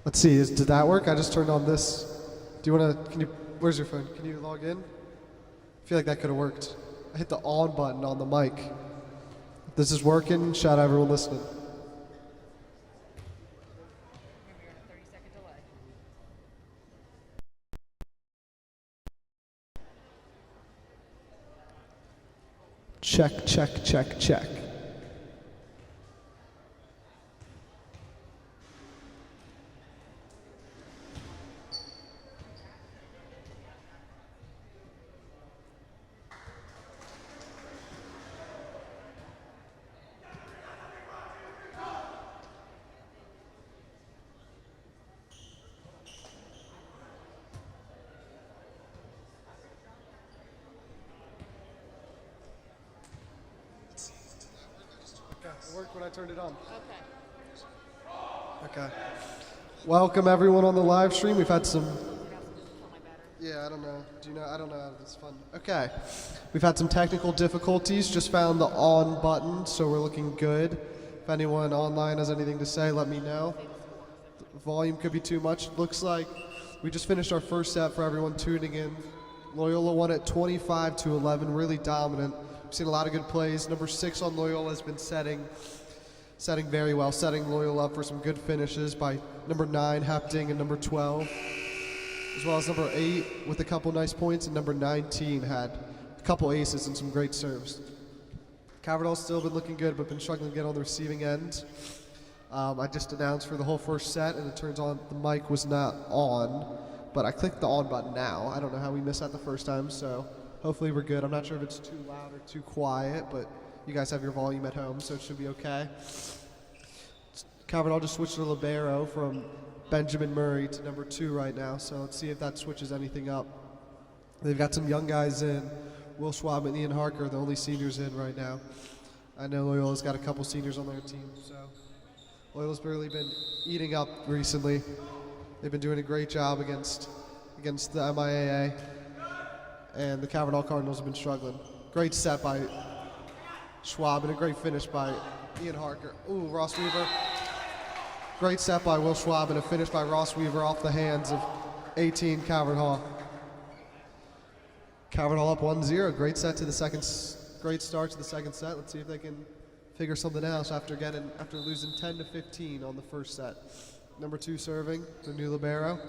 Let's see, did that work? I just turned on this. Do you want to, where's your phone? Can you log in? I feel like that could have worked. I hit the on button on the mic. If this is working, shout out everyone listening. Check, check, check, check. It worked when I turned it on. Okay. Welcome everyone on the live stream. We've had some. Yeah, I don't know. Do you know? I don't know. It's fun. Okay. We've had some technical difficulties. Just found the on button, so we're looking good. If anyone online has anything to say, let me know. The volume could be too much. Looks like we just finished our first set for everyone tuning in. Loyola won at 25-11, really dominant. We've seen a lot of good plays. Number 6 on Loyola has been setting very well, setting Loyola up for some good finishes by number 9, Hapting, and number 12, as well as number 8 with a couple nice points, and number 19 had a couple aces and some great serves. Calvert Hall's still been looking good, but been struggling to get on the receiving end. I just announced for the whole first set, and it turns out the mic was not on, but I clicked the on button now. I don't know how we missed that the first time, so hopefully we're good. I'm not sure if it's too loud or too quiet, but you guys have your volume at home, so it should be okay. Calvert Hall just switched to libero from Benjamin Murray to number 2 right now, so let's see if that switches anything up. They've got some young guys in. Will Schwab and Ian Harker are the only seniors in right now. I know Loyola's got a couple seniors on their team, so Loyola's really been eating up recently. They've been doing a great job against the MIAA. And the Calvert Hall Cardinals have been struggling. Great set by Schwab and a great finish by Ian Harker. Ooh, Ross Weaver. Great set by Will Schwab and a finish by Ross Weaver off the hands of 18 Calvert Hall. Calvert Hall up 1-0. Great start to the second set. Let's see if they can figure something else after losing 10-15 on the first set. Number 2 serving, the new libero.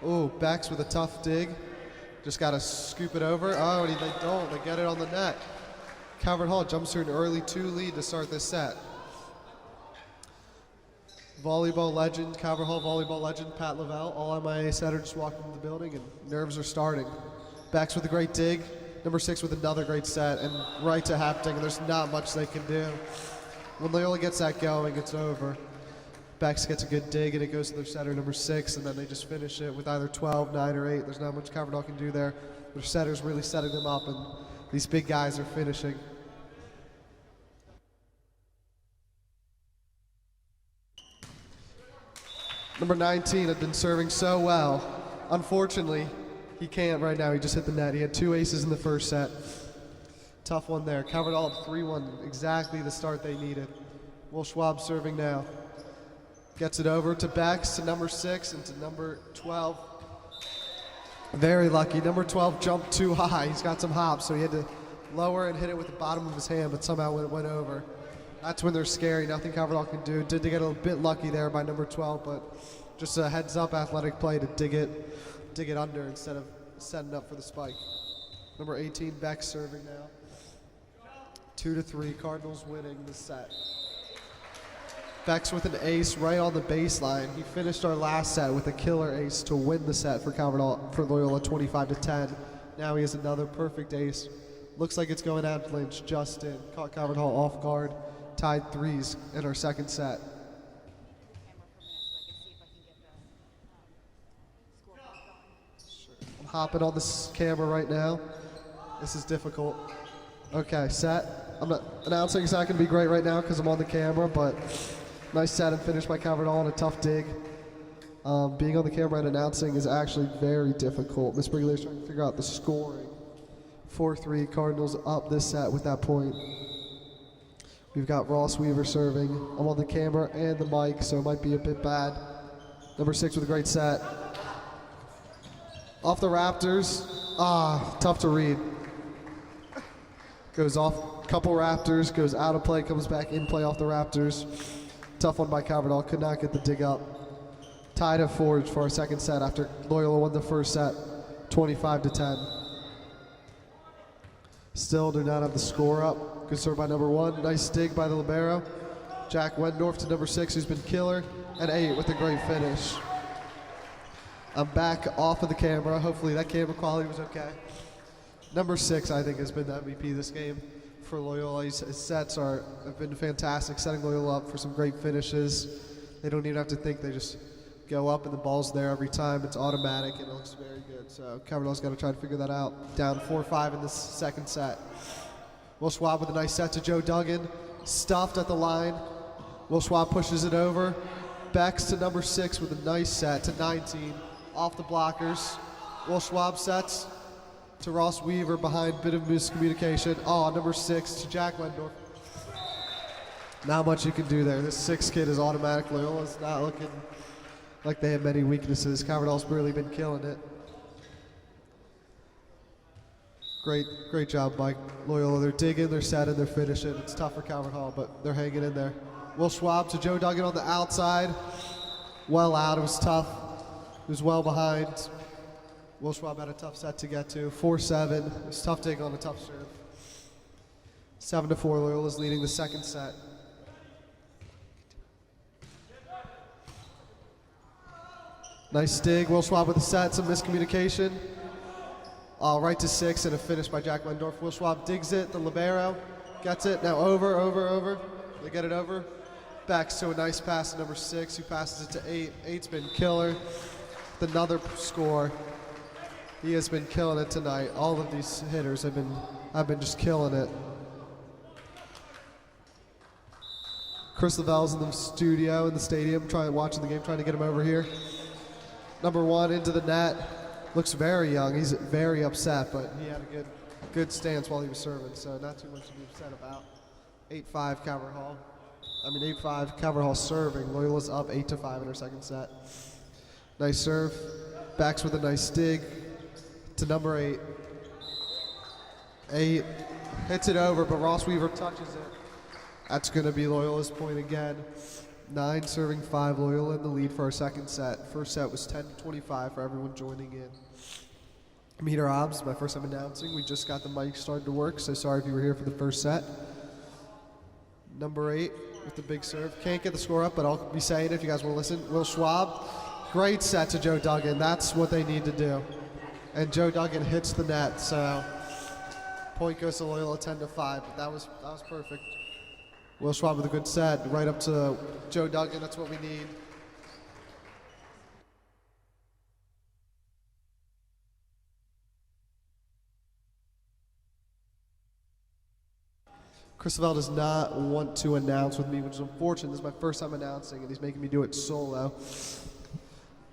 Ooh, Bex with a tough dig. Just got to scoop it over. Oh, and they don't. They get it on the net. Calvert Hall jumps to an early 2 lead to start this set. Volleyball legend, Calvert Hall volleyball legend, Pat Lavelle. All MIA setter just walked into the building and nerves are starting. Bex with a great dig. Number 6 with another great set and right to Hapting. And there's not much they can do. When Loyola gets that going, it's over. Bex gets a good dig and it goes to their setter, number 6, and then they just finish it with either 12, 9, or 8. There's not much Calvert Hall can do there. Their setter's really setting them up, and these big guys are finishing. Number 19 had been serving so well. Unfortunately, he can't right now. He just hit the net. He had 2 aces in the first set. Tough one there. Calvert Hall up 3-1, exactly the start they needed. Will Schwab serving now. Gets it over to Bex, to number 6, and to number 12. Very lucky. Number 12 jumped too high. He's got some hops, so he had to lower and hit it with the bottom of his hand, but somehow it went over. That's when they're scary. Nothing Calvert Hall can do. Did get a bit lucky there by number 12, but just a heads-up athletic play to dig it under instead of setting up for the spike. Number 18, Bex serving now. 2-3, Cardinals winning the set. Bex with an ace right on the baseline. He finished our last set with a killer ace to win the set for Calvert Hall, for Loyola, 25-10. Now he has another perfect ace. Looks like it's going out Lynch just in. Caught Calvert Hall off guard. Tied 3s in our second set. I'm hopping on this camera right now. This is difficult. Okay, set. I'm not announcing it's not going to be great right now because I'm on the camera, but nice set and finish by Calvert Hall on a tough dig. Being on the camera and announcing is actually very difficult. Miss Briglier's trying to figure out the scoring. 4-3, Cardinals up this set with that point. We've got Ross Weaver serving. I'm on the camera and the mic, so it might be a bit bad. Number 6 with a great set. Off the Raptors. Tough to read. Goes off, couple Raptors, goes out of play, comes back in play off the Raptors. Tough one by Calvert Hall, could not get the dig up. Tied at 4 for our second set after Loyola won the first set, 25-10. Still do not have the score up. Good serve by number 1. Nice dig by the libero. Jack Wendorf to number 6, who's been killer, and 8 with a great finish. I'm back off of the camera. Hopefully that camera quality was okay. Number 6, I think, has been the MVP this game for Loyola. His sets have been fantastic, setting Loyola up for some great finishes. They don't even have to think, they just go up and the ball's there every time. It's automatic and it looks very good. So Calvert Hall's got to try to figure that out. Down 4-5 in this second set. Will Schwab with a nice set to Joe Duggan. Stuffed at the line. Will Schwab pushes it over. Backs to number 6 with a nice set to 19. Off the blockers. Will Schwab sets to Ross Weaver behind, bit of miscommunication. Number 6 to Jack Wendorf. Not much you can do there. This 6 kid is automatic. Loyola's not looking like they have many weaknesses. Calvert Hall's really been killing it. Great job by Loyola. They're digging, they're setting, they're finishing. It's tough for Calvert Hall, but they're hanging in there. Will Schwab to Joe Duggan on the outside. Well out, it was tough. It was well behind. Will Schwab had a tough set to get to. 4-7, it was tough dig on a tough serve. 7-4, Loyola's leading the second set. Nice dig, Will Schwab with a set, some miscommunication. Right to 6 and a finish by Jack Wendorf. Will Schwab digs it, the libero, gets it, now over. They get it over. Backs to a nice pass to number 6, who passes it to 8. 8's been killer. With another score. He has been killing it tonight. All of these hitters have been just killing it. Chris Lavell's in the studio, in the stadium, watching the game, trying to get him over here. Number 1 into the net. Looks very young. He's very upset, but he had a good stance while he was serving, so not too much to be upset about. 8-5 Calvert Hall. 8-5 Calvert Hall serving. Loyola's up 8-5 in her second set. Nice serve. Backs with a nice dig to number 8. 8 hits it over, but Ross Weaver touches it. That's going to be Loyola's point again. 9 serving 5. Loyola in the lead for our second set. First set was 10-25 for everyone joining in. I'm Peter Hobbs, my first time announcing. We just got the mic started to work, so sorry if you were here for the first set. Number 8 with the big serve. Can't get the score up, but I'll be saying it if you guys want to listen. Will Schwab, great set to Joe Duggan. That's what they need to do. And Joe Duggan hits the net, so point goes to Loyola 10-5, but that was perfect. Will Schwab with a good set, right up to Joe Duggan. That's what we need. Chris Lavelle does not want to announce with me, which is unfortunate. This is my first time announcing, and he's making me do it solo.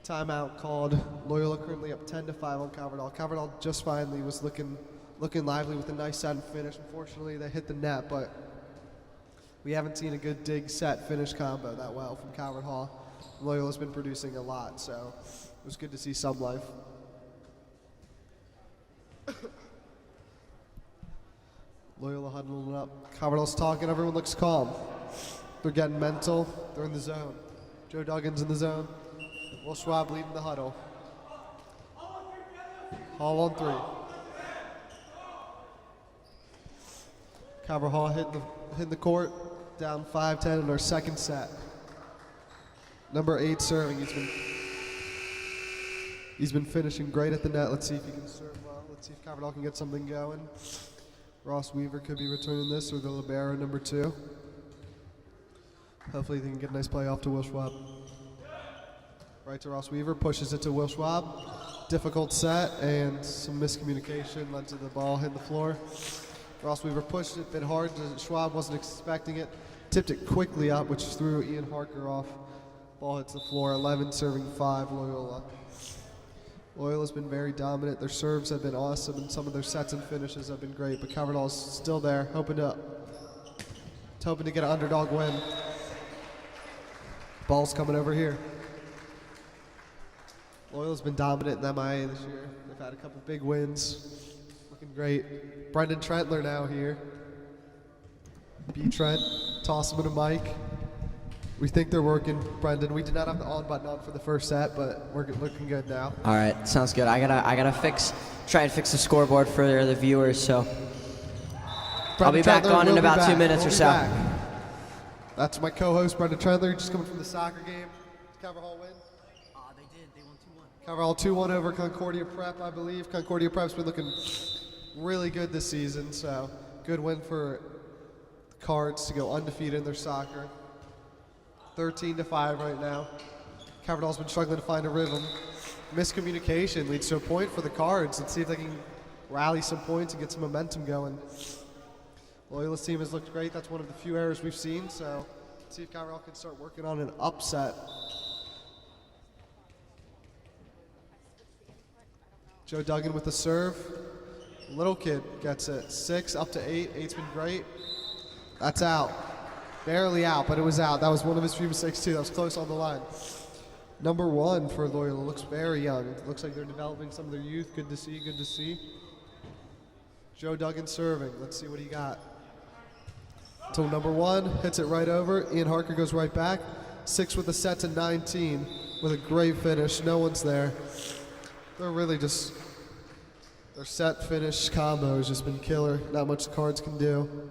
Timeout called. Loyola currently up 10-5 on Calvert Hall. Calvert Hall just finally was looking lively with a nice set and finish. Unfortunately, they hit the net, but we haven't seen a good dig set finish combo that well from Calvert Hall. Loyola's been producing a lot, so it was good to see some life. Loyola huddling up. Calvert Hall's talking. Everyone looks calm. They're getting mental. They're in the zone. Joe Duggan's in the zone. Will Schwab leading the huddle. Hall on 3. Calvert Hall hitting the court. Down 5-10 in our second set. Number 8 serving. He's been finishing great at the net. Let's see if he can serve well. Let's see if Calvert Hall can get something going. Ross Weaver could be returning this, or the libero number 2. Hopefully they can get a nice play off to Will Schwab. Right to Ross Weaver, pushes it to Will Schwab. Difficult set and some miscommunication led to the ball hitting the floor. Ross Weaver pushed it a bit hard. Schwab wasn't expecting it. Tipped it quickly up, which threw Ian Harker off. Ball hits the floor. 11 serving 5 Loyola. Loyola's been very dominant. Their serves have been awesome, and some of their sets and finishes have been great. But Calvert Hall's still there, hoping to get an underdog win. Ball's coming over here. Loyola's been dominant in MIA this year. They've had a couple big wins. Looking great. Brendan Trentler now here. B. Trent, toss him in a mic. We think they're working, Brendan. We did not have the on button on for the first set, but we're looking good now. All right, sounds good. I gotta try and fix the scoreboard for the viewers. So I'll be back on in about 2 minutes or so. That's my co-host, Brendan Trentler, just coming from the soccer game. Calvert Hall win? They did. They won 2-1. Calvert Hall 2-1 over Concordia Prep, I believe. Concordia Prep's been looking really good this season, so good win for the Cards to go undefeated in their soccer. 13-5 right now. Calvert Hall's been struggling to find a rhythm. Miscommunication leads to a point for the Cards. Let's see if they can rally some points and get some momentum going. Loyola's team has looked great. That's one of the few errors we've seen, so let's see if Calvert Hall can start working on an upset. Joe Duggan with the serve. Little kid gets it. 6 up to 8. 8's been great. That's out. Barely out, but it was out. That was one of his few mistakes too. That was close on the line. Number 1 for Loyola looks very young. Looks like they're developing some of their youth. Good to see, good to see. Joe Duggan serving. Let's see what he got. So number 1 hits it right over. Ian Harker goes right back. 6 with a set to 19 with a great finish. No one's there. They're really just, their set finish combo has just been killer. Not much the Cards can do.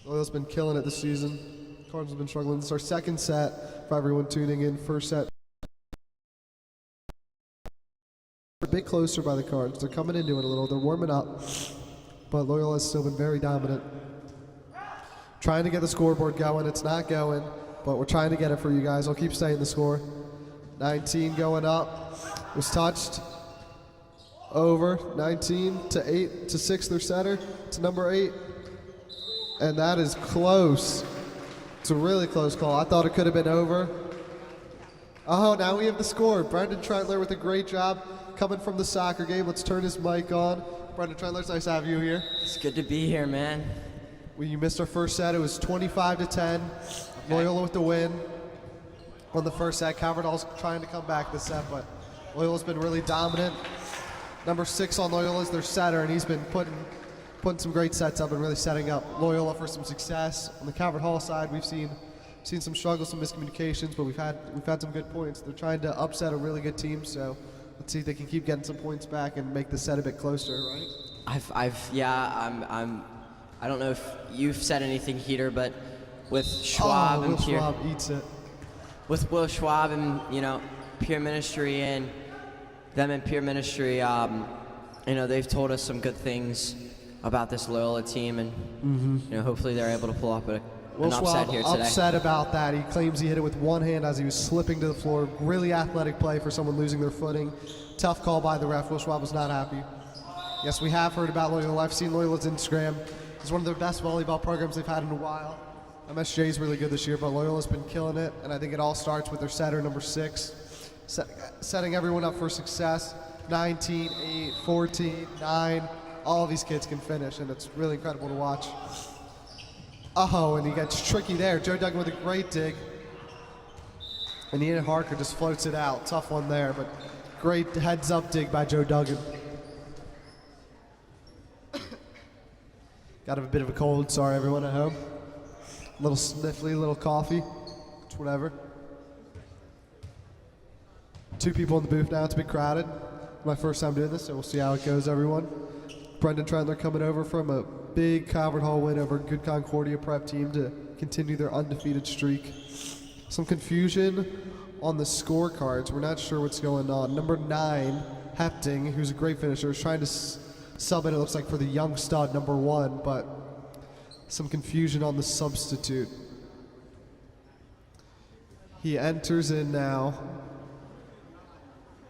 Loyola's been killing it this season. Cards have been struggling. This is our second set for everyone tuning in. First set. A bit closer by the Cards. They're coming into it a little. They're warming up. But Loyola has still been very dominant. Trying to get the scoreboard going. It's not going, but we're trying to get it for you guys. I'll keep saying the score. 19 going up. Was touched. Over. 19 to 8 to 6 their setter. To number 8. And that is close. It's a really close call. I thought it could have been over. Oh, now we have the score. Brendan Trentler with a great job coming from the soccer game. Let's turn his mic on. Brendan Trentler, it's nice to have you here. It's good to be here, man. You missed our first set. It was 25-10. Okay. Loyola with the win on the first set. Calvert Hall's trying to come back this set, but Loyola's been really dominant. Number 6 on Loyola is their setter, and he's been putting some great sets up and really setting up Loyola for some success. On the Calvert Hall side, we've seen some struggles, some miscommunications, but we've had some good points. They're trying to upset a really good team, so let's see if they can keep getting some points back and make the set a bit closer, right? I don't know if you've said anything, Heater, but with Schwab and Peer, Schwab eats it. With Will Schwab and Peer Ministry and them in Peer Ministry, they've told us some good things about this Loyola team, and hopefully they're able to pull up an upset here today. Upset about that. He claims he hit it with one hand as he was slipping to the floor. Really athletic play for someone losing their footing. Tough call by the ref. Will Schwab was not happy. Yes, we have heard about Loyola. I've seen Loyola's Instagram. It's one of their best volleyball programs they've had in a while. MSJ is really good this year, but Loyola's been killing it, and I think it all starts with their setter, number 6, setting everyone up for success. 19, 8, 14, 9. All of these kids can finish, and it's really incredible to watch. Oh, and he gets tricky there. Joe Duggan with a great dig. And Ian Harker just floats it out. Tough one there, but great heads-up dig by Joe Duggan. Got a bit of a cold. Sorry, everyone at home. A little sniffly, a little coffee. It's whatever. 2 people in the booth now. It's a bit crowded. My first time doing this, so we'll see how it goes, everyone. Brendan Trentler coming over from a big Calvert Hall win over a good Concordia Prep team to continue their undefeated streak. Some confusion on the scorecards. We're not sure what's going on. Number 9, Hepting, who's a great finisher, is trying to sub in, it looks like, for the young stud, number 1, but some confusion on the substitute. He enters in now,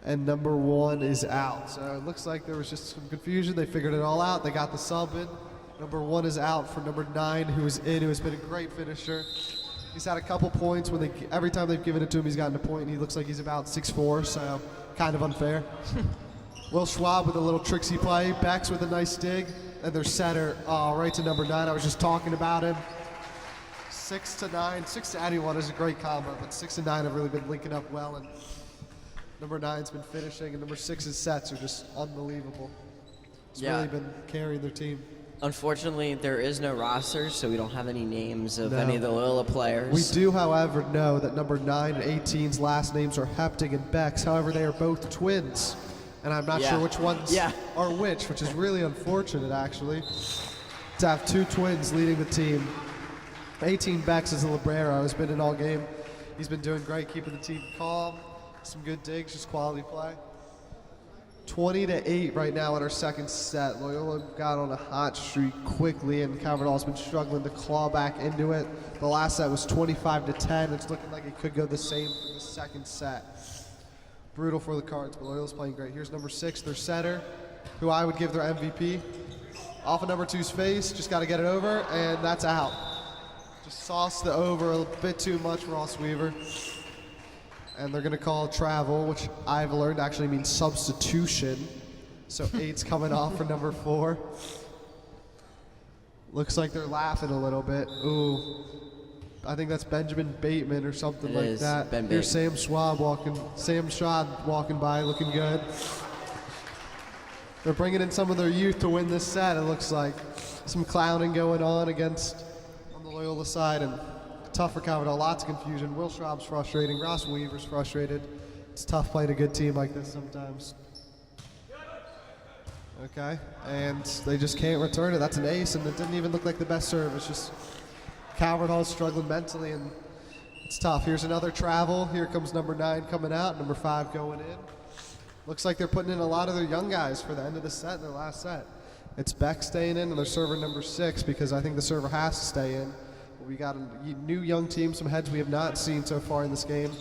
and number 1 is out. So it looks like there was just some confusion. They figured it all out. They got the sub in. Number 1 is out for number 9, who is in, who has been a great finisher. He's had a couple points when every time they've given it to him, he's gotten a point, and he looks like he's about 6'4", so kind of unfair. Will Schwab with a little tricksy play. Bex with a nice dig, and their setter right to number 9. I was just talking about him. 6 to 9, 6 to anyone is a great combo, but 6 and 9 have really been linking up well, and Number 9's been finishing, and number 6's sets are just unbelievable. It's Yeah. really been carrying their team. Unfortunately, there is no roster, so we don't have any names of No. any of the Loyola players. We do, however, know that number 9 and 18's last names are Hepting and Bex. However, they are both twins, and I'm not sure which ones are which is really unfortunate, actually, to have 2 twins leading the team. 18 Bex is a librero, has been in all game. He's been doing great, keeping the team calm. Some good digs, just quality play. 20-8 right now in our second set. Loyola got on a hot streak quickly, and Calvert Hall's been struggling to claw back into it. The last set was 25-10. It's looking like it could go the same for the second set. Brutal for the Cards, but Loyola's playing great. Here's number 6, their setter, who I would give their MVP. Off of number 2's face, just got to get it over, and that's out. Just sauced the over a bit too much for Ross Weaver. And they're gonna call travel, which I've learned actually means substitution. So 8's coming off for number 4. Looks like they're laughing a little bit. Ooh, I think that's Benjamin Bateman or something like that. Here's Sam Schwab walking by, looking good. They're bringing in some of their youth to win this set. It looks like some clowning going on on the Loyola side, and tough for Calvert Hall, lots of confusion. Will Schwab's frustrating, Ross Weaver's frustrated. It's tough playing a good team like this sometimes. Okay, and they just can't return it. That's an ace, and it didn't even look like the best serve. It's just Calvert Hall's struggling mentally, and it's tough. Here's another travel. Here comes number 9 coming out, number 5 going in. Looks like they're putting in a lot of their young guys for the end of the set, their last set. It's Beck staying in, and their server number 6, because I think the server has to stay in. We got a new young team, some heads we have not seen so far in this game.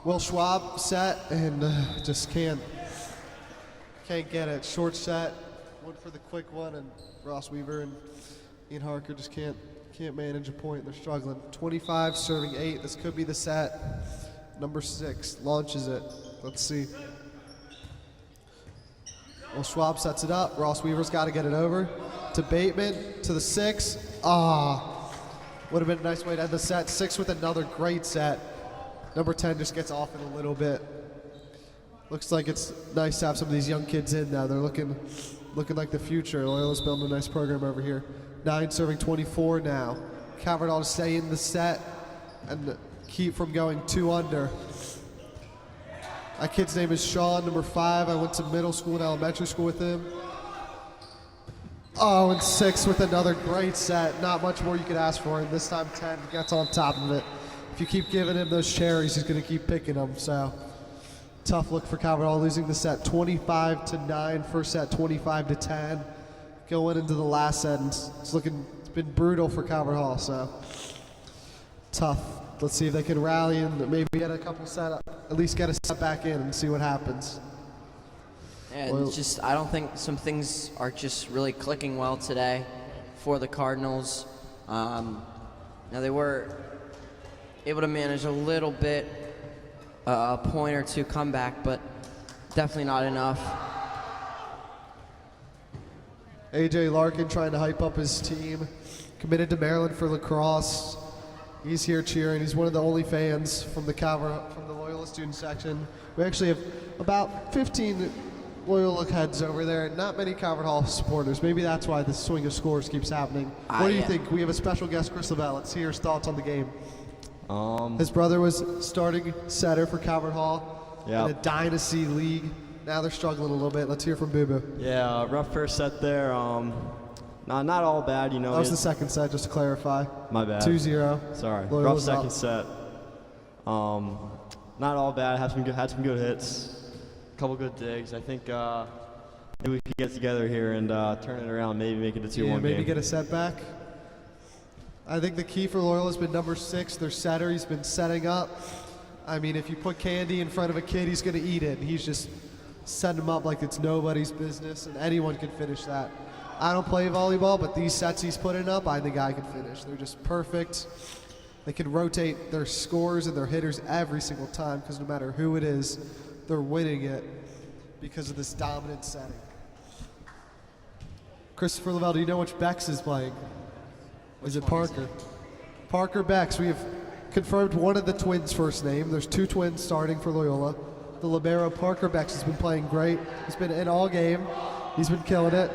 Will Schwab set, and just can't get it. Short set, went for the quick one, and Ross Weaver and Ian Harker just can't manage a point. They're struggling. 25 serving 8. This could be the set. Number 6 launches it. Let's see. Well, Schwab sets it up. Ross Weaver's got to get it over to Bateman, to the 6. Would have been a nice way to end the set. 6 with another great set. Number 10 just gets off it a little bit. Looks like it's nice to have some of these young kids in now. They're looking like the future. Loyola's building a nice program over here. 9 serving 24 now. Calvert Hall to stay in the set and keep from going 2 under. That kid's name is Sean, number 5. I went to middle school and elementary school with him. Oh, and 6 with another great set. Not much more you could ask for, and this time 10 gets on top of it. If you keep giving him those cherries, he's going to keep picking them. So tough look for Calvert Hall, losing the set 25-9. First set 25-10. Going into the last set, and it's been brutal for Calvert Hall. So tough. Let's see if they can rally and maybe get a couple at least get a set back in and see what happens. And it's just, I don't think some things are just really clicking well today for the Cardinals. Now they were able to manage a little bit, a point or 2 comeback, but definitely not enough. AJ Larkin trying to hype up his team. Committed to Maryland for lacrosse. He's here cheering. He's one of the only fans from the Loyola student section. We actually have about 15 Loyola heads over there, not many Calvert Hall supporters. Maybe that's why the swing of scores keeps happening. What do you think? We have a special guest, Chris Lavelle. Let's hear his thoughts on the game. His brother was starting setter for Calvert Hall in a dynasty league. Now they're struggling a little bit. Let's hear from Boo Boo. Yeah, rough first set there. Not all bad, you know. That was the second set, just to clarify. My bad. 2-0. Sorry. Loyola's rough second up. set. Not all bad. Had some good hits. A couple good digs. I think maybe we could get together here and turn it around. Maybe make it a 2-1 game. Maybe get a setback. I think the key for Loyola has been number 6, their setter. He's been setting up. I mean, if you put candy in front of a kid, he's going to eat it. He's just setting him up like it's nobody's business, and anyone can finish that. I don't play volleyball, but these sets he's putting up, I think I can finish. They're just perfect. They can rotate their scores and their hitters every single time, because no matter who it is, they're winning it because of this dominant setting. Christopher Lavelle, do you know which Bex is playing? Is it Parker? Parker Bex. We have confirmed one of the twins' first name. There's 2 twins starting for Loyola. the libero Parker Becks has been playing great. He's been in all game. He's been killing it.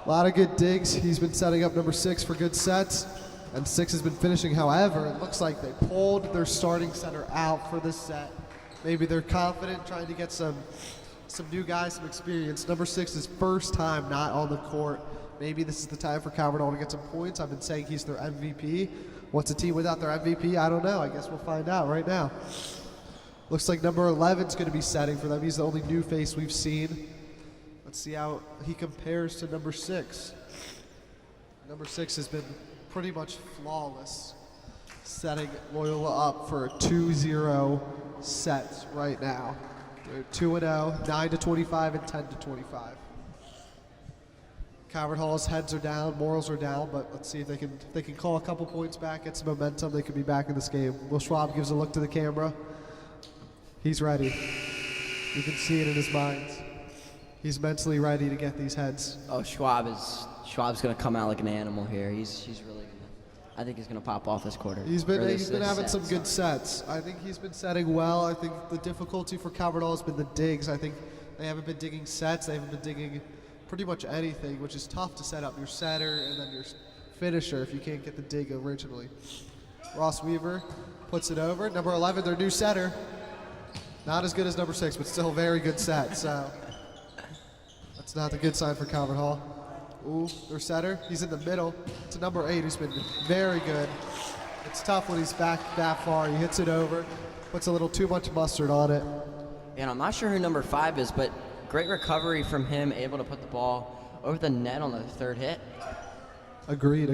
A lot of good digs. He's been setting up number 6 for good sets, and 6 has been finishing. However, it looks like they pulled their starting center out for this set. Maybe they're confident, trying to get some new guys, some experience. Number 6's first time not on the court. Maybe this is the time for Calvert Hall to get some points. I've been saying he's their MVP. What's a team without their MVP? I don't know. I guess we'll find out right now. Looks like number 11's going to be setting for them. He's the only new face we've seen. Let's see how he compares to number 6. Number 6 has been pretty much flawless, setting Loyola up for a 2-0 set right now. They're 2-0, 9-25, and 10-25. Calvert Hall's heads are down, morals are down, but let's see if they can call a couple points back, get some momentum. They could be back in this game. Will Schwab gives a look to the camera. He's ready. You can see it in his mind. He's mentally ready to get these heads. Oh, Schwab's gonna come out like an animal here. He's really gonna. I think he's gonna pop off this quarter. He's been having some good sets. I think he's been setting well. I think the difficulty for Calvert Hall has been the digs. I think they haven't been digging sets. They haven't been digging pretty much anything, which is tough to set up your setter and then your finisher if you can't get the dig originally. Ross Weaver puts it over. Number 11, their new setter. Not as good as number 6, but still a very good set. So that's not the good sign for Calvert Hall. Ooh, their setter. He's in the middle. To number 8, who's been very good. It's tough when he's back that far. He hits it over, puts a little too much mustard on it. And I'm not sure who number 5 is, but great recovery from him, able to put the ball over the net on the third hit. Agreed.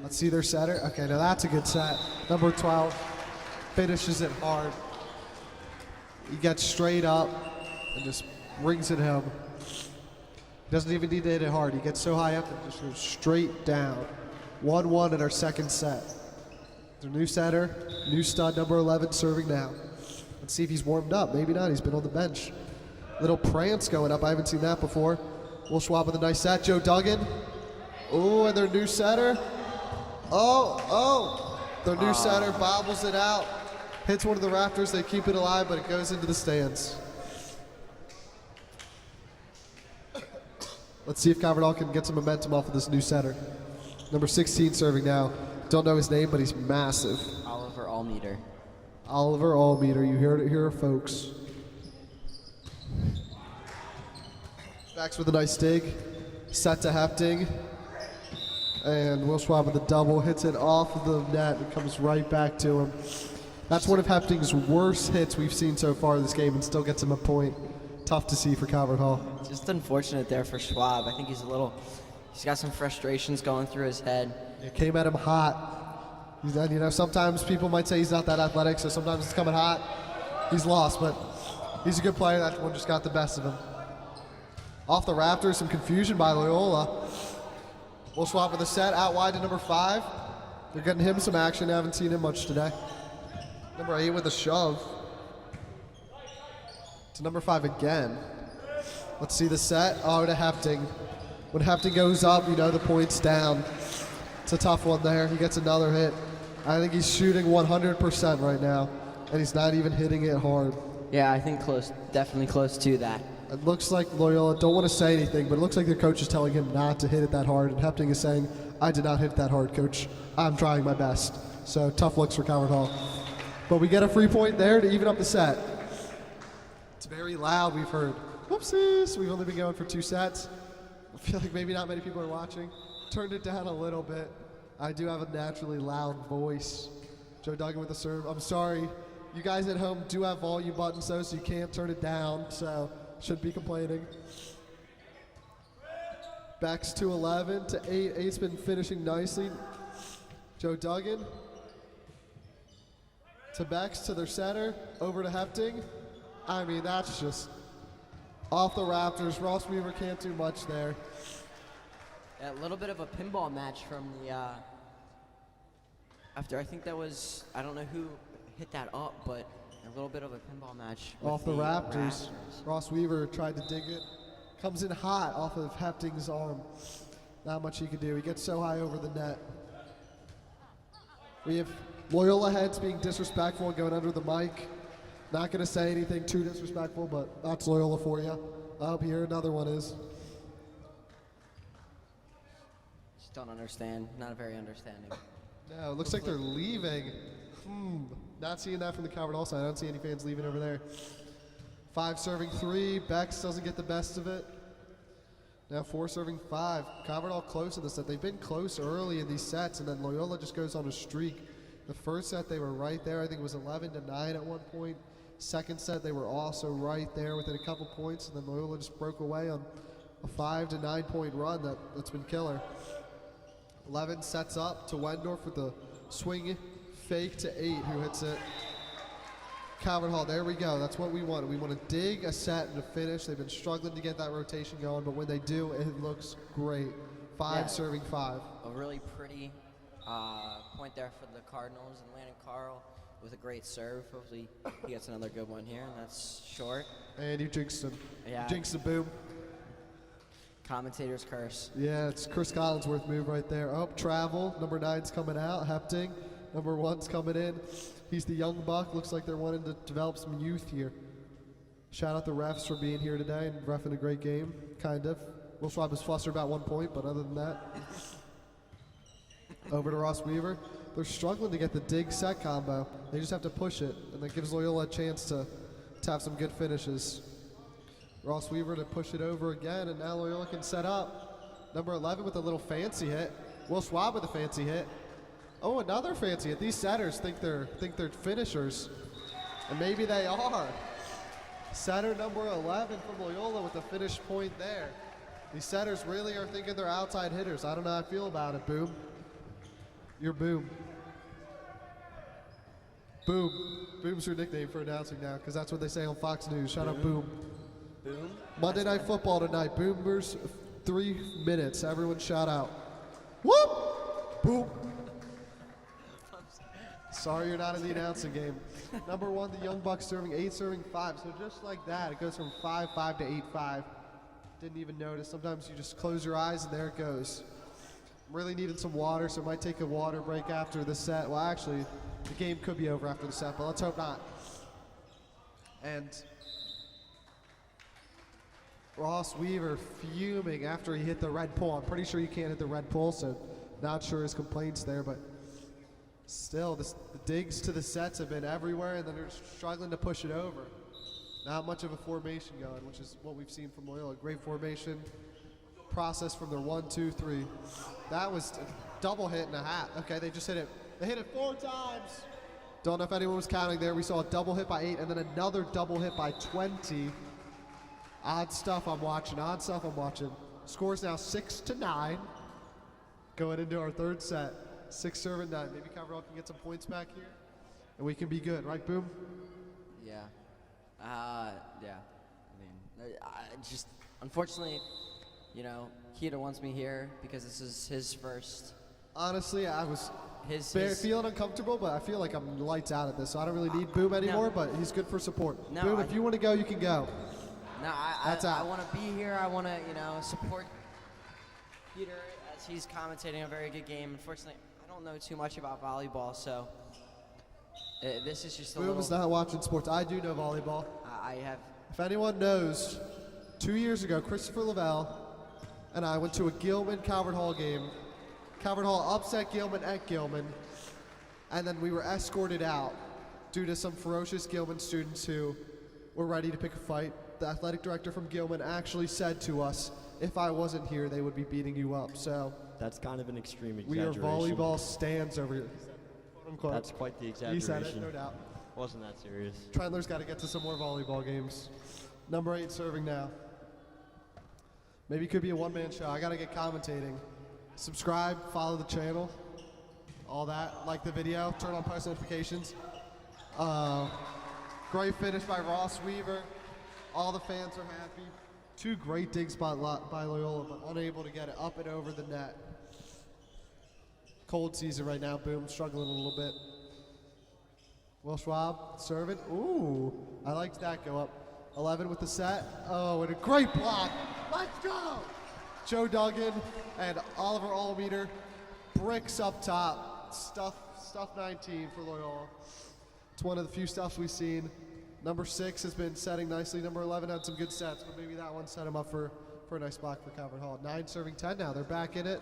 Let's see their setter. Okay, now that's a good set. Number 12 finishes it hard. He gets straight up and just rings it home. He doesn't even need to hit it hard. He gets so high up and just goes straight down. 1-1 in our second set. Their new setter, new stud, number 11, serving now. Let's see if he's warmed up. Maybe not. He's been on the bench. Little prance going up. I haven't seen that before. Will Schwab with a nice set. Joe Duggan. Oh, and their new setter. Oh. Their new setter bobbles it out. Hits one of the rafters. They keep it alive, but it goes into the stands. Let's see if Calvert Hall can get some momentum off of this new setter. Number 16 serving now. Don't know his name, but he's massive. Oliver Almeter. Oliver Almeter. You heard it here, folks. Backs with a nice dig. Set to Hefting. And Will Schwab with a double. Hits it off of the net and comes right back to him. That's one of Hefting's worst hits we've seen so far this game and still gets him a point. Tough to see for Calvert Hall. Just unfortunate there for Schwab. I think he's got some frustrations going through his head. It came at him hot. Sometimes people might say he's not that athletic, so sometimes it's coming hot. He's lost, but he's a good player. That one just got the best of him. Off the rafters, some confusion by Loyola. Will Schwab with a set out wide to number 5. They're getting him some action. I haven't seen him much today. Number 8 with a shove. To number 5 again. Let's see the set. Oh, to Hefting. When Hefting goes up, the point's down. It's a tough one there. He gets another hit. I think he's shooting 100% right now, and he's not even hitting it hard. Yeah, I think definitely close to that. It looks like Loyola, don't want to say anything, but it looks like their coach is telling him not to hit it that hard, and Hefting is saying, I did not hit it that hard, coach. I'm trying my best. So tough looks for Calvert Hall. But we get a free point there to even up the set. It's very loud, we've heard. Whoopsies, we've only been going for 2 sets. I feel like maybe not many people are watching. Turned it down a little bit. I do have a naturally loud voice. Joe Duggan with the serve. I'm sorry. You guys at home do have volume buttons though, so you can't turn it down, so shouldn't be complaining. Backs to 11 to 8. 8's been finishing nicely. Joe Duggan. To Bex to their center. Over to Hefting. I mean, that's just off the rafters. Ross Weaver can't do much there. A little bit of a pinball match from the, after I think that was, I don't know who hit that up, but a little bit of a pinball match. Off the rafters. Ross Weaver tried to dig it. Comes in hot off of Hefting's arm. Not much he could do. He gets so high over the net. We have Loyola heads being disrespectful and going under the mic. Not going to say anything too disrespectful, but that's Loyola for you. Up here, another one is. Just don't understand. Not very understanding. No, it looks like they're leaving. Not seeing that from the Calvert Hall side. I don't see any fans leaving over there. 5 serving 3. Bex doesn't get the best of it. Now 4 serving 5. Calvert Hall close in the set. They've been close early in these sets, and then Loyola just goes on a streak. The first set they were right there. I think it was 11-9 at one point. Second set they were also right there within a couple points, and then Loyola just broke away on a 5 to 9 point run that's been killer. 11 sets up to Wendorf with the swing fake to 8, who hits it. Calvert Hall, there we go. That's what we want. We want to dig a set and a finish. They've been struggling to get that rotation going, but when they do, it looks great. 5 serving 5. A really pretty point there for the Cardinals, and Landon Carl with a great serve. Hopefully he gets another good one here, and that's short. And you jinxed him. Yeah. You jinxed the boom. Commentator's curse. Yeah, it's Chris Collinsworth move right there. Up, travel. Number 9's coming out. Hepting. Number 1's coming in. He's the young buck. Looks like they're wanting to develop some youth here. Shout out the refs for being here today and reffing a great game, kind of. Will Schwab was flustered about 1 point, but other than that. Over to Ross Weaver. They're struggling to get the dig set combo. They just have to push it, and that gives Loyola a chance to have some good finishes. Ross Weaver to push it over again, and now Loyola can set up. Number 11 with a little fancy hit. Will Schwab with a fancy hit. Oh, another fancy hit. These setters think they're finishers, and maybe they are. Setter number 11 from Loyola with a finish point there. These setters really are thinking they're outside hitters. I don't know how I feel about it, Boom. You're Boom. Boom. Boom's your nickname for announcing now, because that's what they say on Fox News. Shout out Boom. Boom. Monday Night Football tonight. Boomers 3 minutes. Everyone shout out. Whoop! Boom. Sorry you're not in the announcing game. Number 1, the Young Bucks serving 8, serving 5. So just like that, it goes from 5-5 to 8-5. Didn't even notice. Sometimes you just close your eyes and there it goes. Really needed some water, so it might take a water break after the set. Well, actually, the game could be over after the set, but let's hope not. And Ross Weaver fuming after he hit the red pole. I'm pretty sure you can't hit the red pole, so not sure his complaints there, but still, the digs to the sets have been everywhere, and then they're struggling to push it over. Not much of a formation going, which is what we've seen from Loyola. Great formation process from their 1, 2, 3. That was a double hit and a half. Okay, they just hit it. They hit it 4 times. Don't know if anyone was counting there. We saw a double hit by 8 and then another double hit by 20. Odd stuff I'm watching. Odd stuff I'm watching. Score's now 6-9. Going into our third set. 6 serving 9. Maybe Calvert Hall can get some points back here, and we can be good, right, Boom? Yeah. Yeah. I mean, just unfortunately, you know, Keita wants me here because this is his first. Honestly, I was his feeling uncomfortable, but I feel like I'm lights out at this, so I don't really need Boom anymore, but he's good for support. No, Boom, if you want to go, you can go. No, I want to be here. I want to, you know, support Peter as he's commentating a very good game. Unfortunately, I don't know too much about volleyball, so this is just a Boom is not watching sports. I do know volleyball. I have. If anyone knows, 2 years ago, Christopher Lavelle and I went to a Gilman-Calvert Hall game. Calvert Hall upset Gilman at Gilman, and then we were escorted out due to some ferocious Gilman students who were ready to pick a fight. The athletic director from Gilman actually said to us, if I wasn't here, they would be beating you up. So that's kind of an extreme we are exaggeration. volleyball stands over here. Quote. That's quite the exaggeration. He said it, no doubt. Wasn't that serious? Trendler's got to get to some more volleyball games. Number 8 serving now. Maybe it could be a one-man show. I got to get commentating. Subscribe, follow the channel, all that. Like the video, turn on post notifications. Great finish by Ross Weaver. All the fans are happy. 2 great dig spot by Loyola, but unable to get it up and over the net. Cold season right now, Boom, struggling a little bit. Will Schwab serving. Ooh, I liked that go up. 11 with the set. Oh, and a great block. Let's go! Joe Duggan and Oliver Allmeter. Bricks up top. Stuff 19 for Loyola. It's one of the few stuffs we've seen. Number 6 has been setting nicely. Number 11 had some good sets, but maybe that one set him up for a nice block for Calvert Hall. 9 serving 10 now. They're back in it.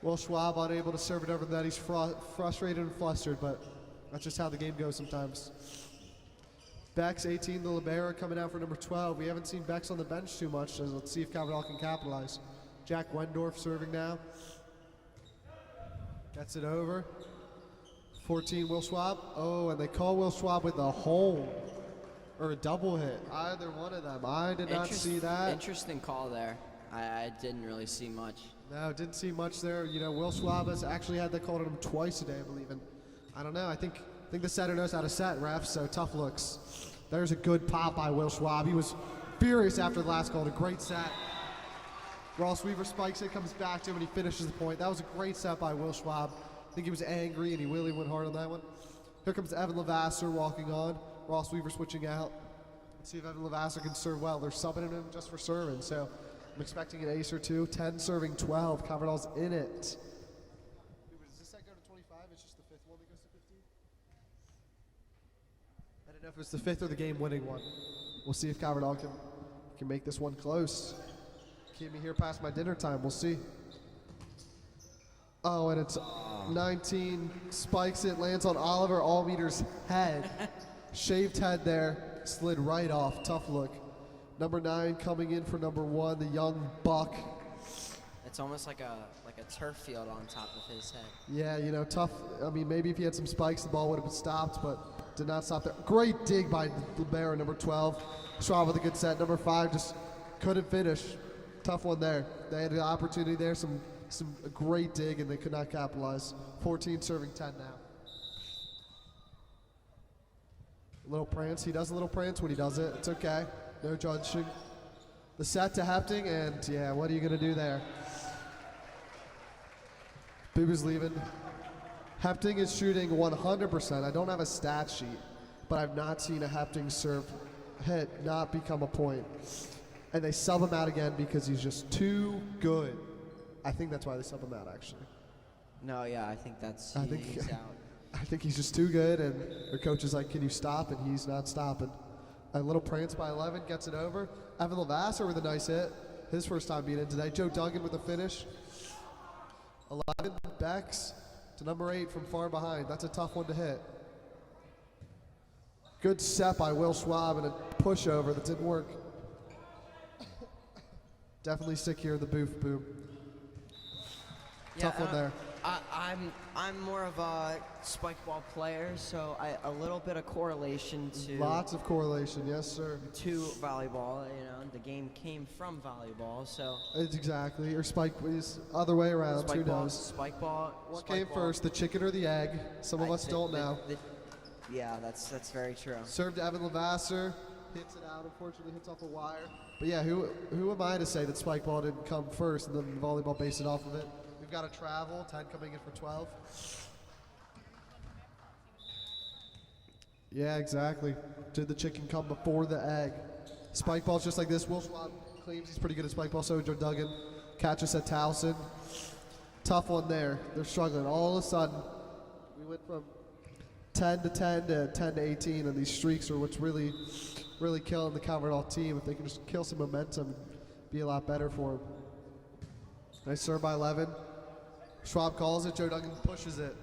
Will Schwab unable to serve it over the net. He's frustrated and flustered, but that's just how the game goes sometimes. Bex, 18, the libero, coming out for number 12. We haven't seen Bex on the bench too much, so let's see if Calvert Hall can capitalize. Jack Wendorf serving now. Gets it over. 14, Will Schwab. Oh, and they call Will Schwab with a hole or a double hit. Either one of them. I did not see that. Interesting call there. I didn't really see much. No, didn't see much there. You know, Will Schwab has actually had that called on him twice a day, I believe. And I don't know. I think the setter knows how to set, refs, so tough looks. There's a good pop by Will Schwab. He was furious after the last call. A great set. Ross Weaver spikes it, comes back to him, and he finishes the point. That was a great set by Will Schwab. I think he was angry, and he really went hard on that one. Here comes Evan Lavasser walking on. Ross Weaver switching out. Let's see if Evan Lavasser can serve well. They're subbing him just for serving, so I'm expecting an ace or two. 10 serving 12. Calvert Hall's in it. Does this set go to 25? It's just the 5th one that goes to 15? I don't know if it's the 5th or the game-winning one. We'll see if Calvert Hall can make this one close. Keep me here past my dinner time. We'll see. Oh, and it's 19. Spikes it, lands on Oliver Allmeter's head. Shaved head there. Slid right off. Tough look. Number 9 coming in for number 1, the young buck. It's almost like a turf field on top of his head. Yeah, you know, tough. I mean, maybe if he had some spikes, the ball would have been stopped, but did not stop there. Great dig by the libero, number 12. Schwab with a good set. Number 5 just couldn't finish. Tough one there. They had an opportunity there, a great dig, and they could not capitalize. 14 serving 10 now. A little prance. He does a little prance when he does it. It's okay. No judging. The set to Hepting, and yeah, what are you going to do there? Boober's leaving. Hepting is shooting 100%. I don't have a stat sheet, but I've not seen a Hepting serve hit not become a point. And they sub him out again because he's just too good. I think that's why they sub him out, actually. No, yeah, I think he's out. I think he's just too good, and their coach is like, can you stop? And he's not stopping. A little prance by 11, gets it over. Evan Lavasser with a nice hit. His first time being in today. Joe Duggan with a finish. 11, Bex to number 8 from far behind. That's a tough one to hit. Good set by Will Schwab and a pushover that didn't work. Definitely sick here in the booth, boom. Yeah, Tough one there. I'm more of a spike ball player, so a little bit of correlation to Lots of correlation, yes sir. to volleyball. You know, the game came from volleyball, so It's exactly, or spike, please. Other way around, who knows? Spike ball. What spike came ball. first, the chicken or the egg? Some of us don't know. Yeah, that's very true. Served to Evan Lavasser, hits it out, unfortunately hits off a wire. But yeah, who am I to say that spike ball didn't come first and then volleyball based it off of it? We've got a travel, 10 coming in for 12. Yeah, exactly. Did the chicken come before the egg? Spike balls just like this. Will Schwab claims he's pretty good at spike ball, so Joe Duggan. Catches at Towson. Tough one there. They're struggling. All of a sudden, we went from 10 to 10 to 10 to 18, and these streaks are what's really killing the Calvert Hall team. If they can just kill some momentum, be a lot better for them. Nice serve by 11. Schwab calls it. Joe Duggan pushes it.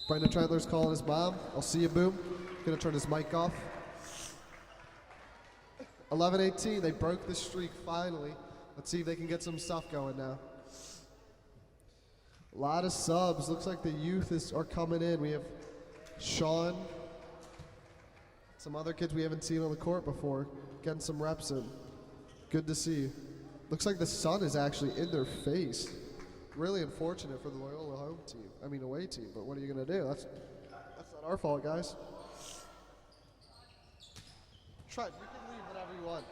Brendan Trentler's calling his mom. I'll see you, boom. Gonna turn his mic off. 11-18. They broke the streak finally. Let's see if they can get some stuff going now. A lot of subs. Looks like the youth are coming in. We have Sean. Some other kids we haven't seen on the court before. Getting some reps in. Good to see. Looks like the sun is actually in their face. Really unfortunate for the Loyola home team. I mean away team, but what are you gonna do? That's not our fault, guys. Try it. You can leave whenever you want.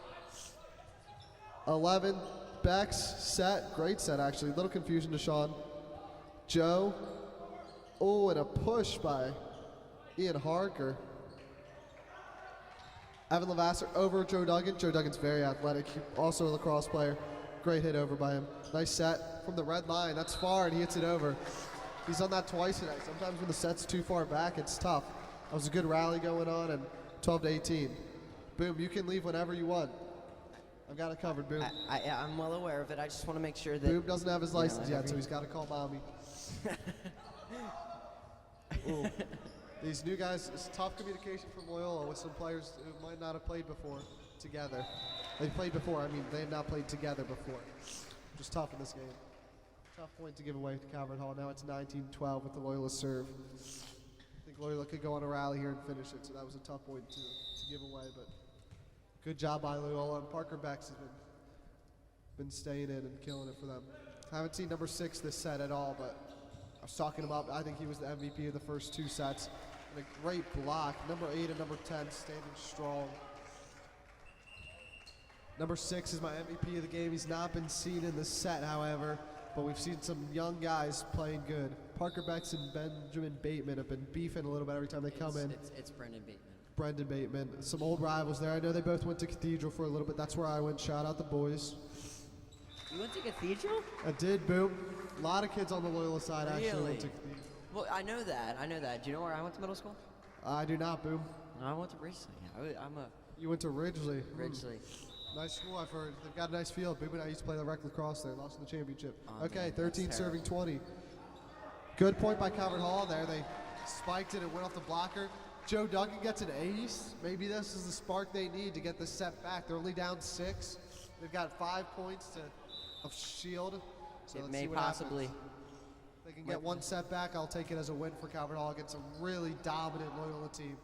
11, Bex, set. Great set, actually. Little confusion to Sean. Joe. Oh, and a push by Ian Harker. Evan Lavasser over Joe Duggan. Joe Duggan's very athletic. Also a lacrosse player. Great hit over by him. Nice set from the red line. That's far, and he hits it over. He's done that twice tonight. Sometimes when the set's too far back, it's tough. That was a good rally going on, and 12 to 18. Boom, you can leave whenever you want. I've got it covered, Boom. I'm well aware of it. I just want to make sure that Boom doesn't have his license yet, so he's got to call mommy. Ooh. These new guys, it's tough communication from Loyola with some players who might not have played before together. They've played before, I mean, they have not played together before. Just tough in this game. Tough point to give away to Calvert Hall. Now it's 19-12 with the Loyola serve. I think Loyola could go on a rally here and finish it, so that was a tough point to give away, but good job by Loyola, and Parker Becks has been staying in and killing it for them. I haven't seen number 6 this set at all, but I was talking about, I think he was the MVP of the first 2 sets. And a great block. Number 8 and number 10 standing strong. Number 6 is my MVP of the game. He's not been seen in the set, however, but we've seen some young guys playing good. Parker Becks and Benjamin Bateman have been beefing a little bit every time they come in. It's Brendan Bateman. Brendan Bateman. Some old rivals there. I know they both went to Cathedral for a little bit. That's where I went. Shout out the boys. You went to Cathedral? I did, Boom. A lot of kids on the Loyola side actually went to Cathedral. Well, I know that. Do you know where I went to middle school? I do not, Boom. I went to Ridgely. You went to Ridgely. Ridgely. Nice school, I've heard. They've got a nice field. Boom and I used to play the rec lacrosse there. Lost in the championship. Oh, okay, man, 13 serving 20. Good point by Calvert Hall there. They spiked it and went off the blocker. Joe Duggan gets an ace. Maybe this is the spark they need to get the set back. They're only down 6. They've got 5 points of shield. So It may possibly. Happens. If they can get 1 set back, I'll take it as a win for Calvert Hall against a really dominant Loyola team.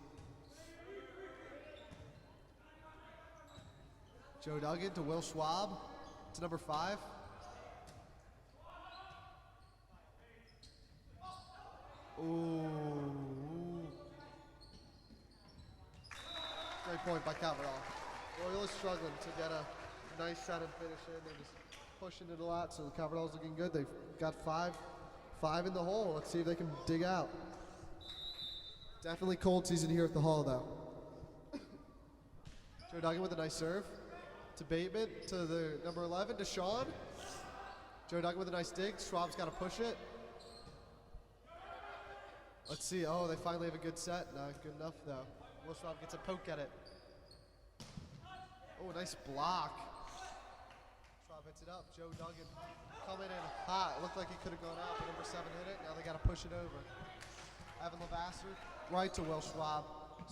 Joe Duggan to Will Schwab to number 5. Ooh. Great point by Calvert Hall. Loyola's struggling to get a nice set and finish in. They're just pushing it a lot, so Calvert Hall's looking good. They've got 5 in the hole. Let's see if they can dig out. Definitely cold season here at the Hall, though. Joe Duggan with a nice serve. To Bateman, to the number 11, to Sean. Joe Duggan with a nice dig. Schwab's got to push it. Let's see. Oh, they finally have a good set. Not good enough, though. Will Schwab gets a poke at it. Oh, nice block. Schwab hits it up. Joe Duggan coming in hot. It looked like he could have gone out, but number 7 hit it. Now they got to push it over. Evan Lavasser, right to Will Schwab.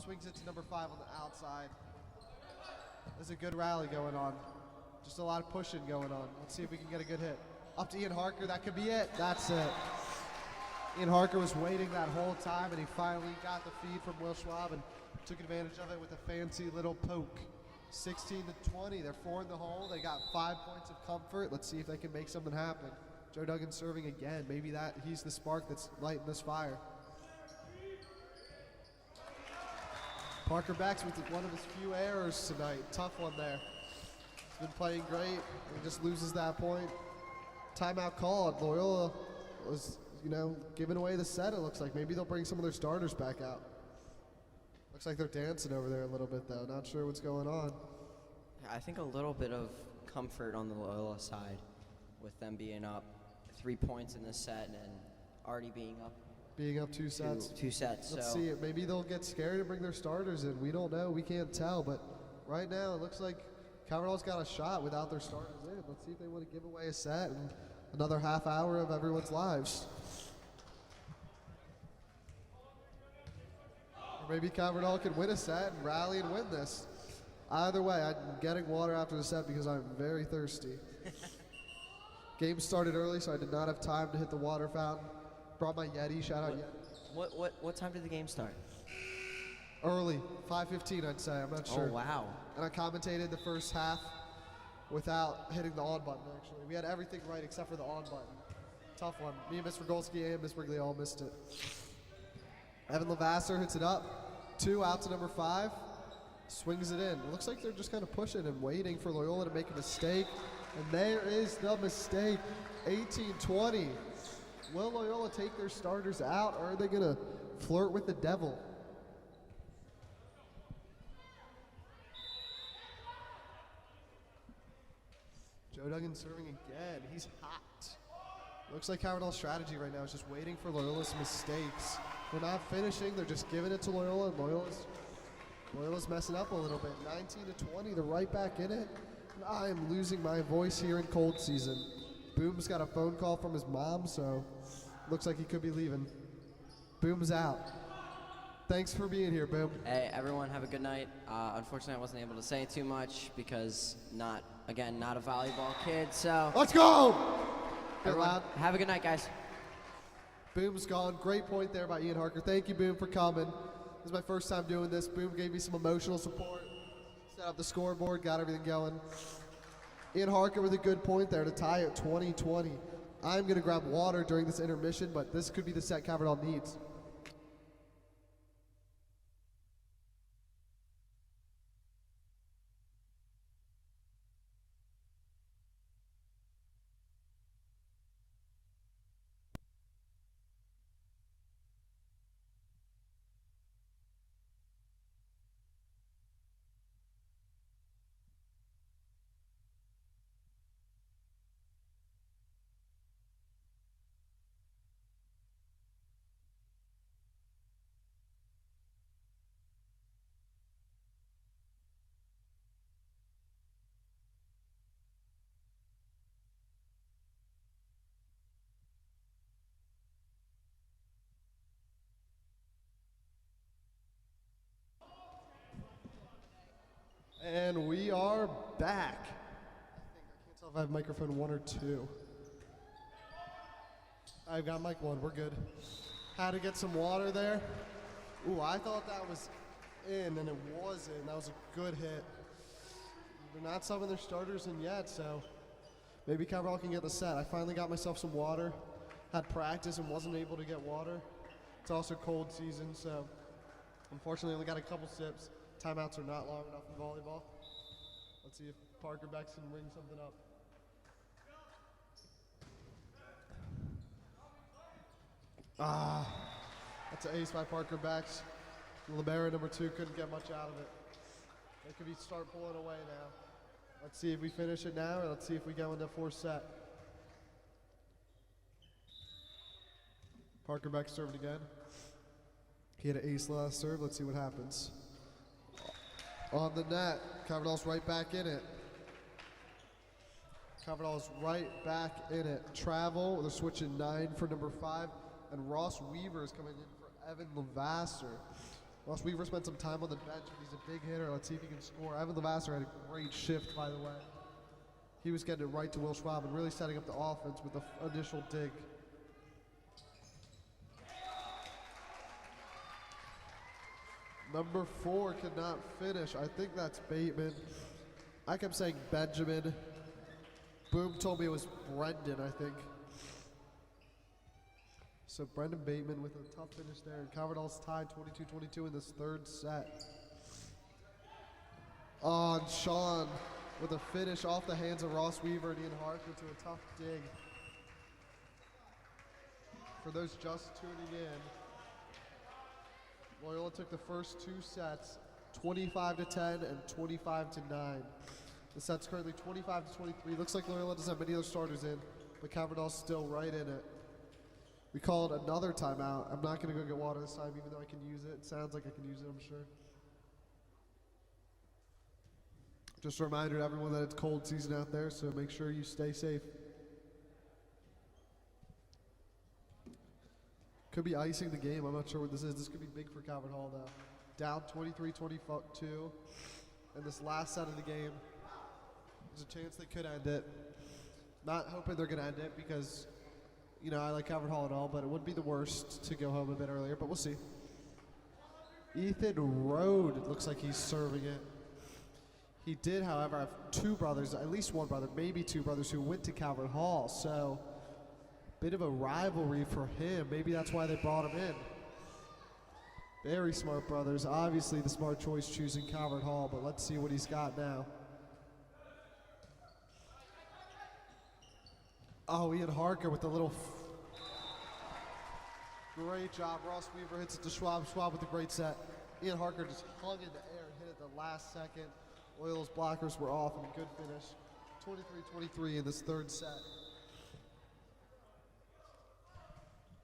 Swings it to number 5 on the outside. There's a good rally going on. Just a lot of pushing going on. Let's see if we can get a good hit. Up to Ian Harker, that could be it. That's it. Ian Harker was waiting that whole time, and he finally got the feed from Will Schwab and took advantage of it with a fancy little poke. 16 to 20, they're 4 in the hole. They got 5 points of comfort. Let's see if they can make something happen. Joe Duggan serving again. Maybe he's the spark that's lighting this fire. Parker Becks with one of his few errors tonight. Tough one there. He's been playing great. He just loses that point. Timeout called. Loyola was, giving away the set, it looks like. Maybe they'll bring some of their starters back out. Looks like they're dancing over there a little bit, though. Not sure what's going on. I think a little bit of comfort on the Loyola side with them being up 3 points in this set and already being up. Being up 2 sets. Two sets. Let's see. Maybe they'll get scared and bring their starters in. We don't know. We can't tell. But right now, it looks like Calvert Hall's got a shot without their starters in. Let's see if they want to give away a set and another half hour of everyone's lives. Or maybe Calvert Hall can win a set and rally and win this. Either way, I'm getting water after the set because I'm very thirsty. Game started early, so I did not have time to hit the water fountain. Brought my Yeti. Shout out Yeti. What time did the game start? Early, 5:15, I'd say. I'm not sure. Oh wow! And I commentated the first half without hitting the on button. Actually, we had everything right except for the on button. Tough one. Me and Miss Rogolski and Miss Wrigley all missed it. Evan Lavasser hits it up. 2 out to number 5. Swings it in. It looks like they're just kind of pushing and waiting for Loyola to make a mistake. And there is the mistake. 18-20. Will Loyola take their starters out, or are they going to flirt with the devil? Joe Duggan serving again. He's hot. Looks like Calvert Hall's strategy right now is just waiting for Loyola's mistakes. They're not finishing, they're just giving it to Loyola, and Loyola's messing up a little bit. 19-20, they're right back in it. And I am losing my voice here in cold season. Boom's got a phone call from his mom, so looks like he could be leaving. Boom's out. Thanks for being here, Boom. Hey, everyone, have a good night. Unfortunately, I wasn't able to say too much because not a volleyball kid, so. Let's go! Everyone, have a good night, guys. Boom's gone. Great point there by Ian Harker. Thank you, Boom, for coming. This is my first time doing this. Boom gave me some emotional support, set up the scoreboard, got everything going. Ian Harker with a good point there to tie it 20-20. I'm going to grab water during this intermission, but this could be the set Calvert Hall needs. And we are back. I can't tell if I have microphone 1 or 2. I've got mic 1, we're good. Had to get some water there. Ooh, I thought that was in, and it was in. That was a good hit. They're not subbing their starters in yet, so maybe Calvert Hall can get the set. I finally got myself some water. Had practice and wasn't able to get water. It's also cold season, so unfortunately only got a couple sips. Timeouts are not long enough in volleyball. Let's see if Parker Becks can ring something up. That's an ace by Parker Becks. Libero number 2 couldn't get much out of it. They could start pulling away now. Let's see if we finish it now, or let's see if we go into 4th set. Parker Becks served again. He had an ace last serve. Let's see what happens. On the net, Calvert Hall's right back in it. Calvert Hall's right back in it. Travel, they're switching 9 for number 5, and Ross Weaver is coming in for Evan Lavasser. Ross Weaver spent some time on the bench, but he's a big hitter. Let's see if he can score. Evan Lavasser had a great shift, by the way. He was getting it right to Will Schwab and really setting up the offense with the initial dig. Number 4 could not finish. I think that's Bateman. I kept saying Benjamin. Boom told me it was Brendan, I think. So Brendan Bateman with a tough finish there. And Calvert Hall's tied 22-22 in this 3rd set. On Sean with a finish off the hands of Ross Weaver and Ian Harker to a tough dig. For those just tuning in, Loyola took the first 2 sets, 25-10 and 25-9. The set's currently 25-23. Looks like Loyola doesn't have many other starters in, but Calvert Hall's still right in it. We called another timeout. I'm not going to go get water this time, even though I can use it. It sounds like I can use it, I'm sure. Just a reminder to everyone that it's cold season out there, so make sure you stay safe. Could be icing the game. I'm not sure what this is. This could be big for Calvert Hall, though. Down 23-22 in this last set of the game. There's a chance they could end it. Not hoping they're going to end it because, you know, I like Calvert Hall and all, but it would be the worst to go home a bit earlier, but we'll see. Ethan Rode, it looks like he's serving it. He did, however, have 2 brothers, at least 1 brother, maybe 2 brothers who went to Calvert Hall, so bit of a rivalry for him. Maybe that's why they brought him in. Very smart brothers. Obviously the smart choice choosing Calvert Hall, but let's see what he's got now. Oh, Ian Harker with a little... Great job. Ross Weaver hits it to Schwab. Schwab with a great set. Ian Harker just hung in the air and hit it the last second. Loyola's blockers were off and a good finish. 23-23 in this 3rd set.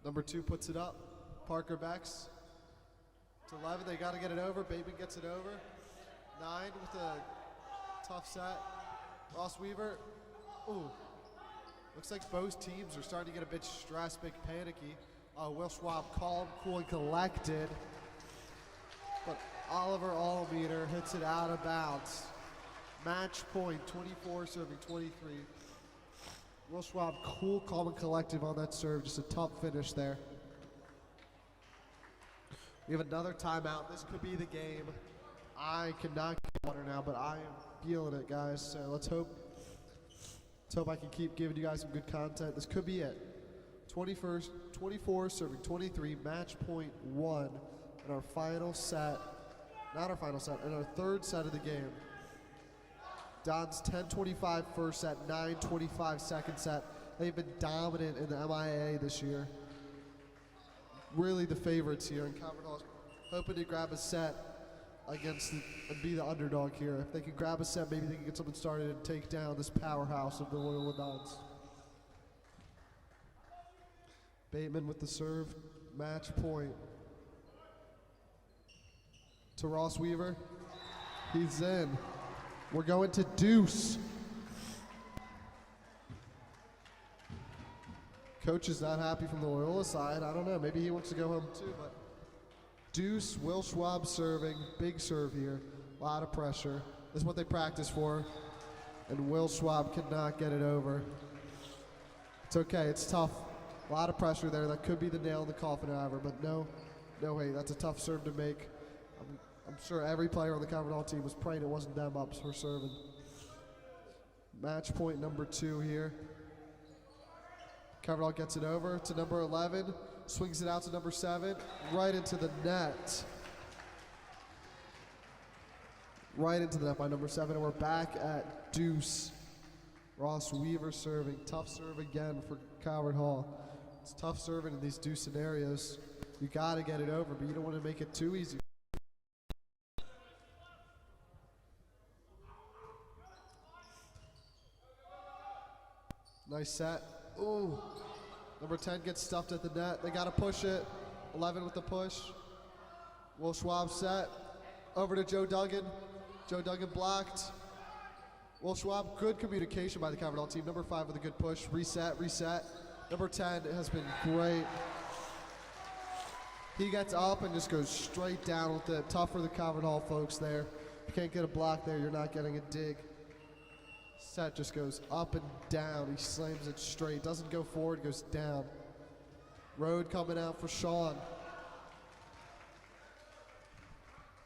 Number 2 puts it up. Parker Becks to 11. They got to get it over. Bateman gets it over. 9 with a tough set. Ross Weaver. Ooh. Looks like both teams are starting to get a bit stressed, bit panicky. Will Schwab calm, cool, and collected. But Oliver Allmeter hits it out of bounds. Match point, 24 serving 23. Will Schwab cool, calm, and collective on that serve. Just a tough finish there. We have another timeout. This could be the game. I cannot get water now, but I am feeling it, guys. So let's hope I can keep giving you guys some good content. This could be it. 24 serving 23, match point 1 in our final set. Not our final set, in our third set of the game. Don's 10-25 first set, 9-25 second set. They've been dominant in the MIAA this year. Really the favorites here, and Calvert Hall hoping to grab a set against and be the underdog here. If they can grab a set, maybe they can get something started and take down this powerhouse of the Loyola Dons. Bateman with the serve, match point. To Ross Weaver, he's in. We're going to deuce. Coach is not happy from the Loyola side. I don't know, maybe he wants to go home too, but deuce, Will Schwab serving, big serve here, a lot of pressure. This is what they practice for, and Will Schwab cannot get it over. It's okay, it's tough. A lot of pressure there. That could be the nail in the coffin, however, but no way, that's a tough serve to make. I'm sure every player on the Calvert Hall team was praying it wasn't them up for serving. Match point number 2 here. Calvert Hall gets it over to number 11, swings it out to number 7, right into the net. Right into the net by number 7, and we're back at deuce. Ross Weaver serving, tough serve again for Calvert Hall. It's tough serving in these deuce scenarios. You gotta get it over, but you don't want to make it too easy. Nice set. Ooh. Number 10 gets stuffed at the net. They got to push it. 11 with the push. Will Schwab set. Over to Joe Duggan. Joe Duggan blocked. Will Schwab, good communication by the Calvert Hall team. Number 5 with a good push. Reset. Number 10 has been great. He gets up and just goes straight down with it. Tough for the Calvert Hall folks there. You can't get a block there, you're not getting a dig. Set just goes up and down. He slams it straight. Doesn't go forward, goes down. Road coming out for Sean.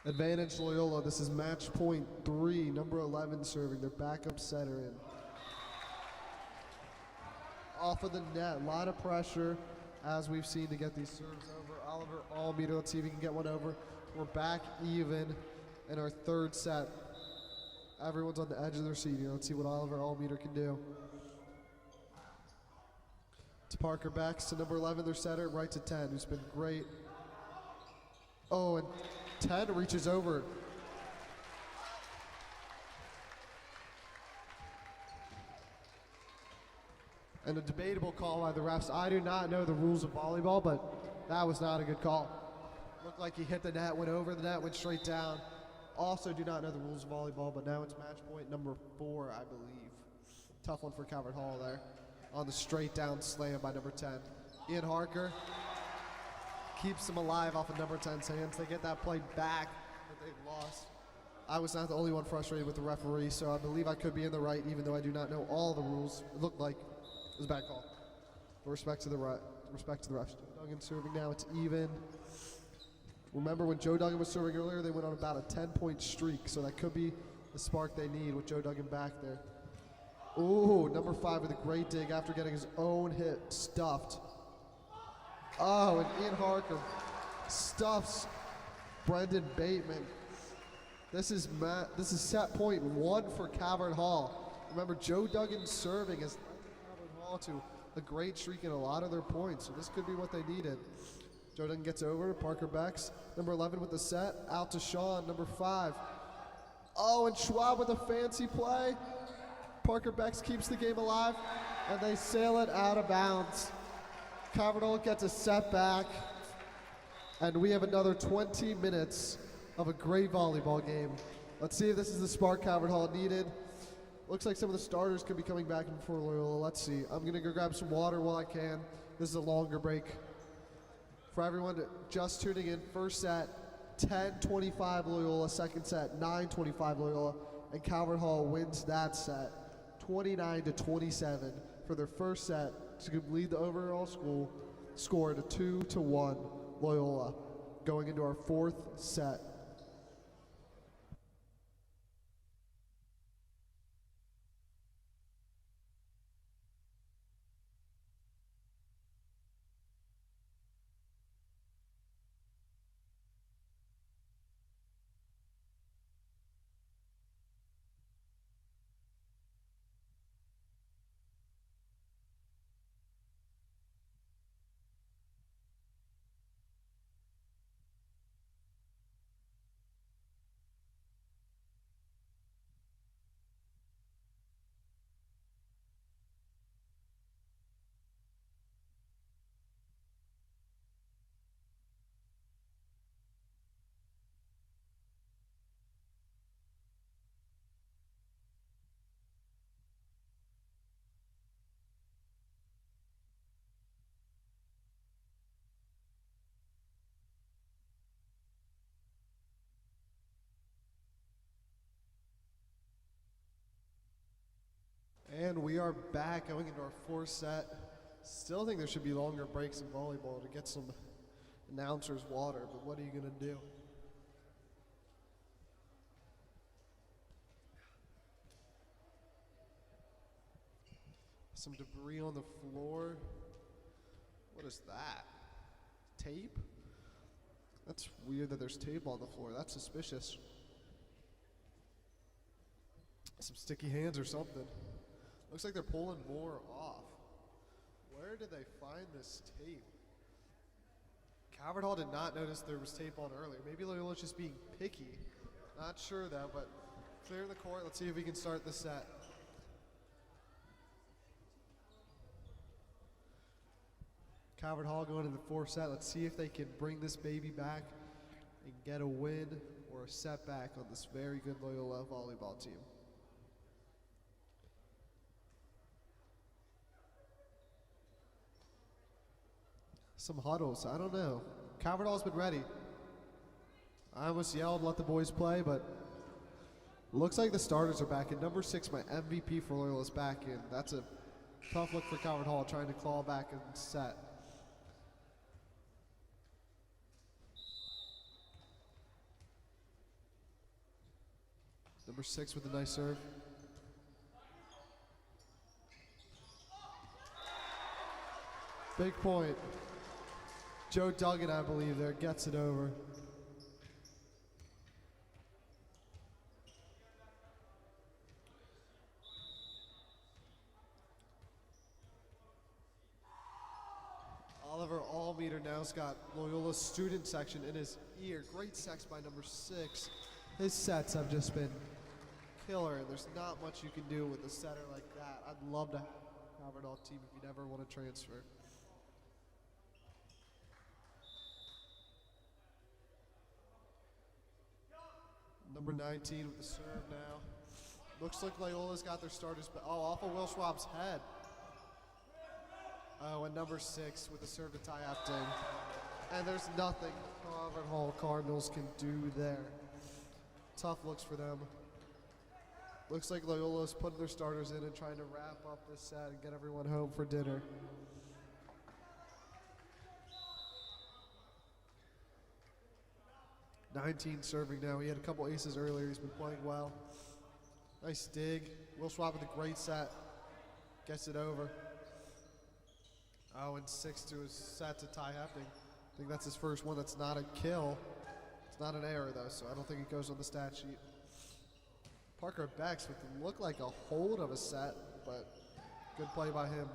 Advantage Loyola. This is match point 3. Number 11 serving. Their backup setter in. Off of the net. A lot of pressure, as we've seen, to get these serves over. Oliver Allmeter. Let's see if he can get one over. We're back even in our third set. Everyone's on the edge of their seat here. Let's see what Oliver Allmeter can do. To Parker Becks, to number 11, their setter, right to 10, who's been great. Oh, and 10 reaches over. And a debatable call by the refs. I do not know the rules of volleyball, but that was not a good call. Looked like he hit the net, went over the net, went straight down. Also do not know the rules of volleyball, but now it's match point number 4, I believe. Tough one for Calvert Hall there. On the straight down slam by number 10. Ian Harker keeps them alive off of number 10's hands. They get that play back that they've lost. I was not the only one frustrated with the referee, so I believe I could be in the right, even though I do not know all the rules. It looked like it was a bad call. With respect to the refs. Duggan serving now, it's even. Remember when Joe Duggan was serving earlier, they went on about a 10-point streak, so that could be the spark they need with Joe Duggan back there. Ooh, number 5 with a great dig after getting his own hit stuffed. Oh, and Ian Harker stuffs Brendan Bateman. This is set point 1 for Calvert Hall. Remember, Joe Duggan serving has led Calvert Hall to a great streak in a lot of their points, so this could be what they needed. Joe Duggan gets over to Parker Becks. Number 11 with the set. Out to Sean, number 5. Oh, and Schwab with a fancy play. Parker Becks keeps the game alive, and they sail it out of bounds. Calvert Hall gets a set back, and we have another 20 minutes of a great volleyball game. Let's see if this is the spark Calvert Hall needed. Looks like some of the starters could be coming back in for Loyola. Let's see. I'm going to go grab some water while I can. This is a longer break. For everyone just tuning in, first set, 10-25 Loyola. Second set, 9-25 Loyola. And Calvert Hall wins that set, 29-27 for their first set to lead the overall score to 2-1 Loyola, going into our fourth set. And we are back going into our fourth set. Still think there should be longer breaks in volleyball to get some announcers water, but what are you going to do? Some debris on the floor. What is that? Tape? That's weird that there's tape on the floor. That's suspicious. Some sticky hands or something. Looks like they're pulling more off. Where did they find this tape? Calvert Hall did not notice there was tape on earlier. Maybe Loyola's just being picky. Not sure though, but clear the court. Let's see if we can start the set. Calvert Hall going to the fourth set. Let's see if they can bring this baby back and get a win or a setback on this very good Loyola volleyball team. Some huddles, I don't know. Calvert Hall's been ready. I almost yelled, let the boys play, but looks like the starters are back in. Number 6, my MVP for Loyola is back in. That's a tough look for Calvert Hall, trying to claw back and set. Number 6 with a nice serve. Big point. Joe Duggan, I believe, there gets it over. Oliver Allmeter now's got Loyola's student section in his ear. Great sex by number 6. His sets have just been killer, and there's not much you can do with a setter like that. I'd love to have a Calvert Hall team if you never want to transfer. Number 19 with the serve now. Looks like Loyola's got their starters, but off of Will Schwab's head. Oh, and number 6 with the serve to tie Epting. And there's nothing Calvert Hall Cardinals can do there. Tough looks for them. Looks like Loyola's putting their starters in and trying to wrap up this set and get everyone home for dinner. '19 serving now. He had a couple aces earlier. He's been playing well. Nice dig. Will Schwab with a great set. Gets it over. Oh, and 6 to his set to tie Epting. I think that's his first one. That's not a kill. It's not an error though, so I don't think it goes on the stat sheet. Parker Becks with what looked like a hold of a set, but good play by him.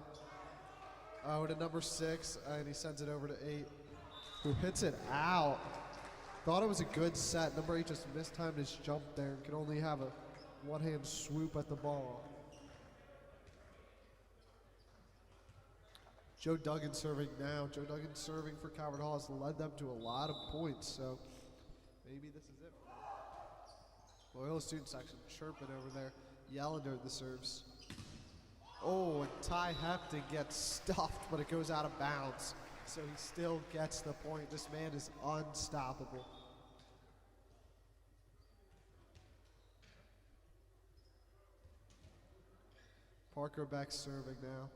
Oh, to number 6, and he sends it over to 8, who hits it out. Thought it was a good set. Number 8 just mistimed his jump there and could only have a one-hand swoop at the ball. Joe Duggan serving now. Joe Duggan serving for Calvert Hall has led them to a lot of points, so maybe this is it. Loyola student section chirping over there, yelling during the serves. Oh, and Ty Hepton gets stuffed, but it goes out of bounds. So he still gets the point. This man is unstoppable. Parker Beck serving now.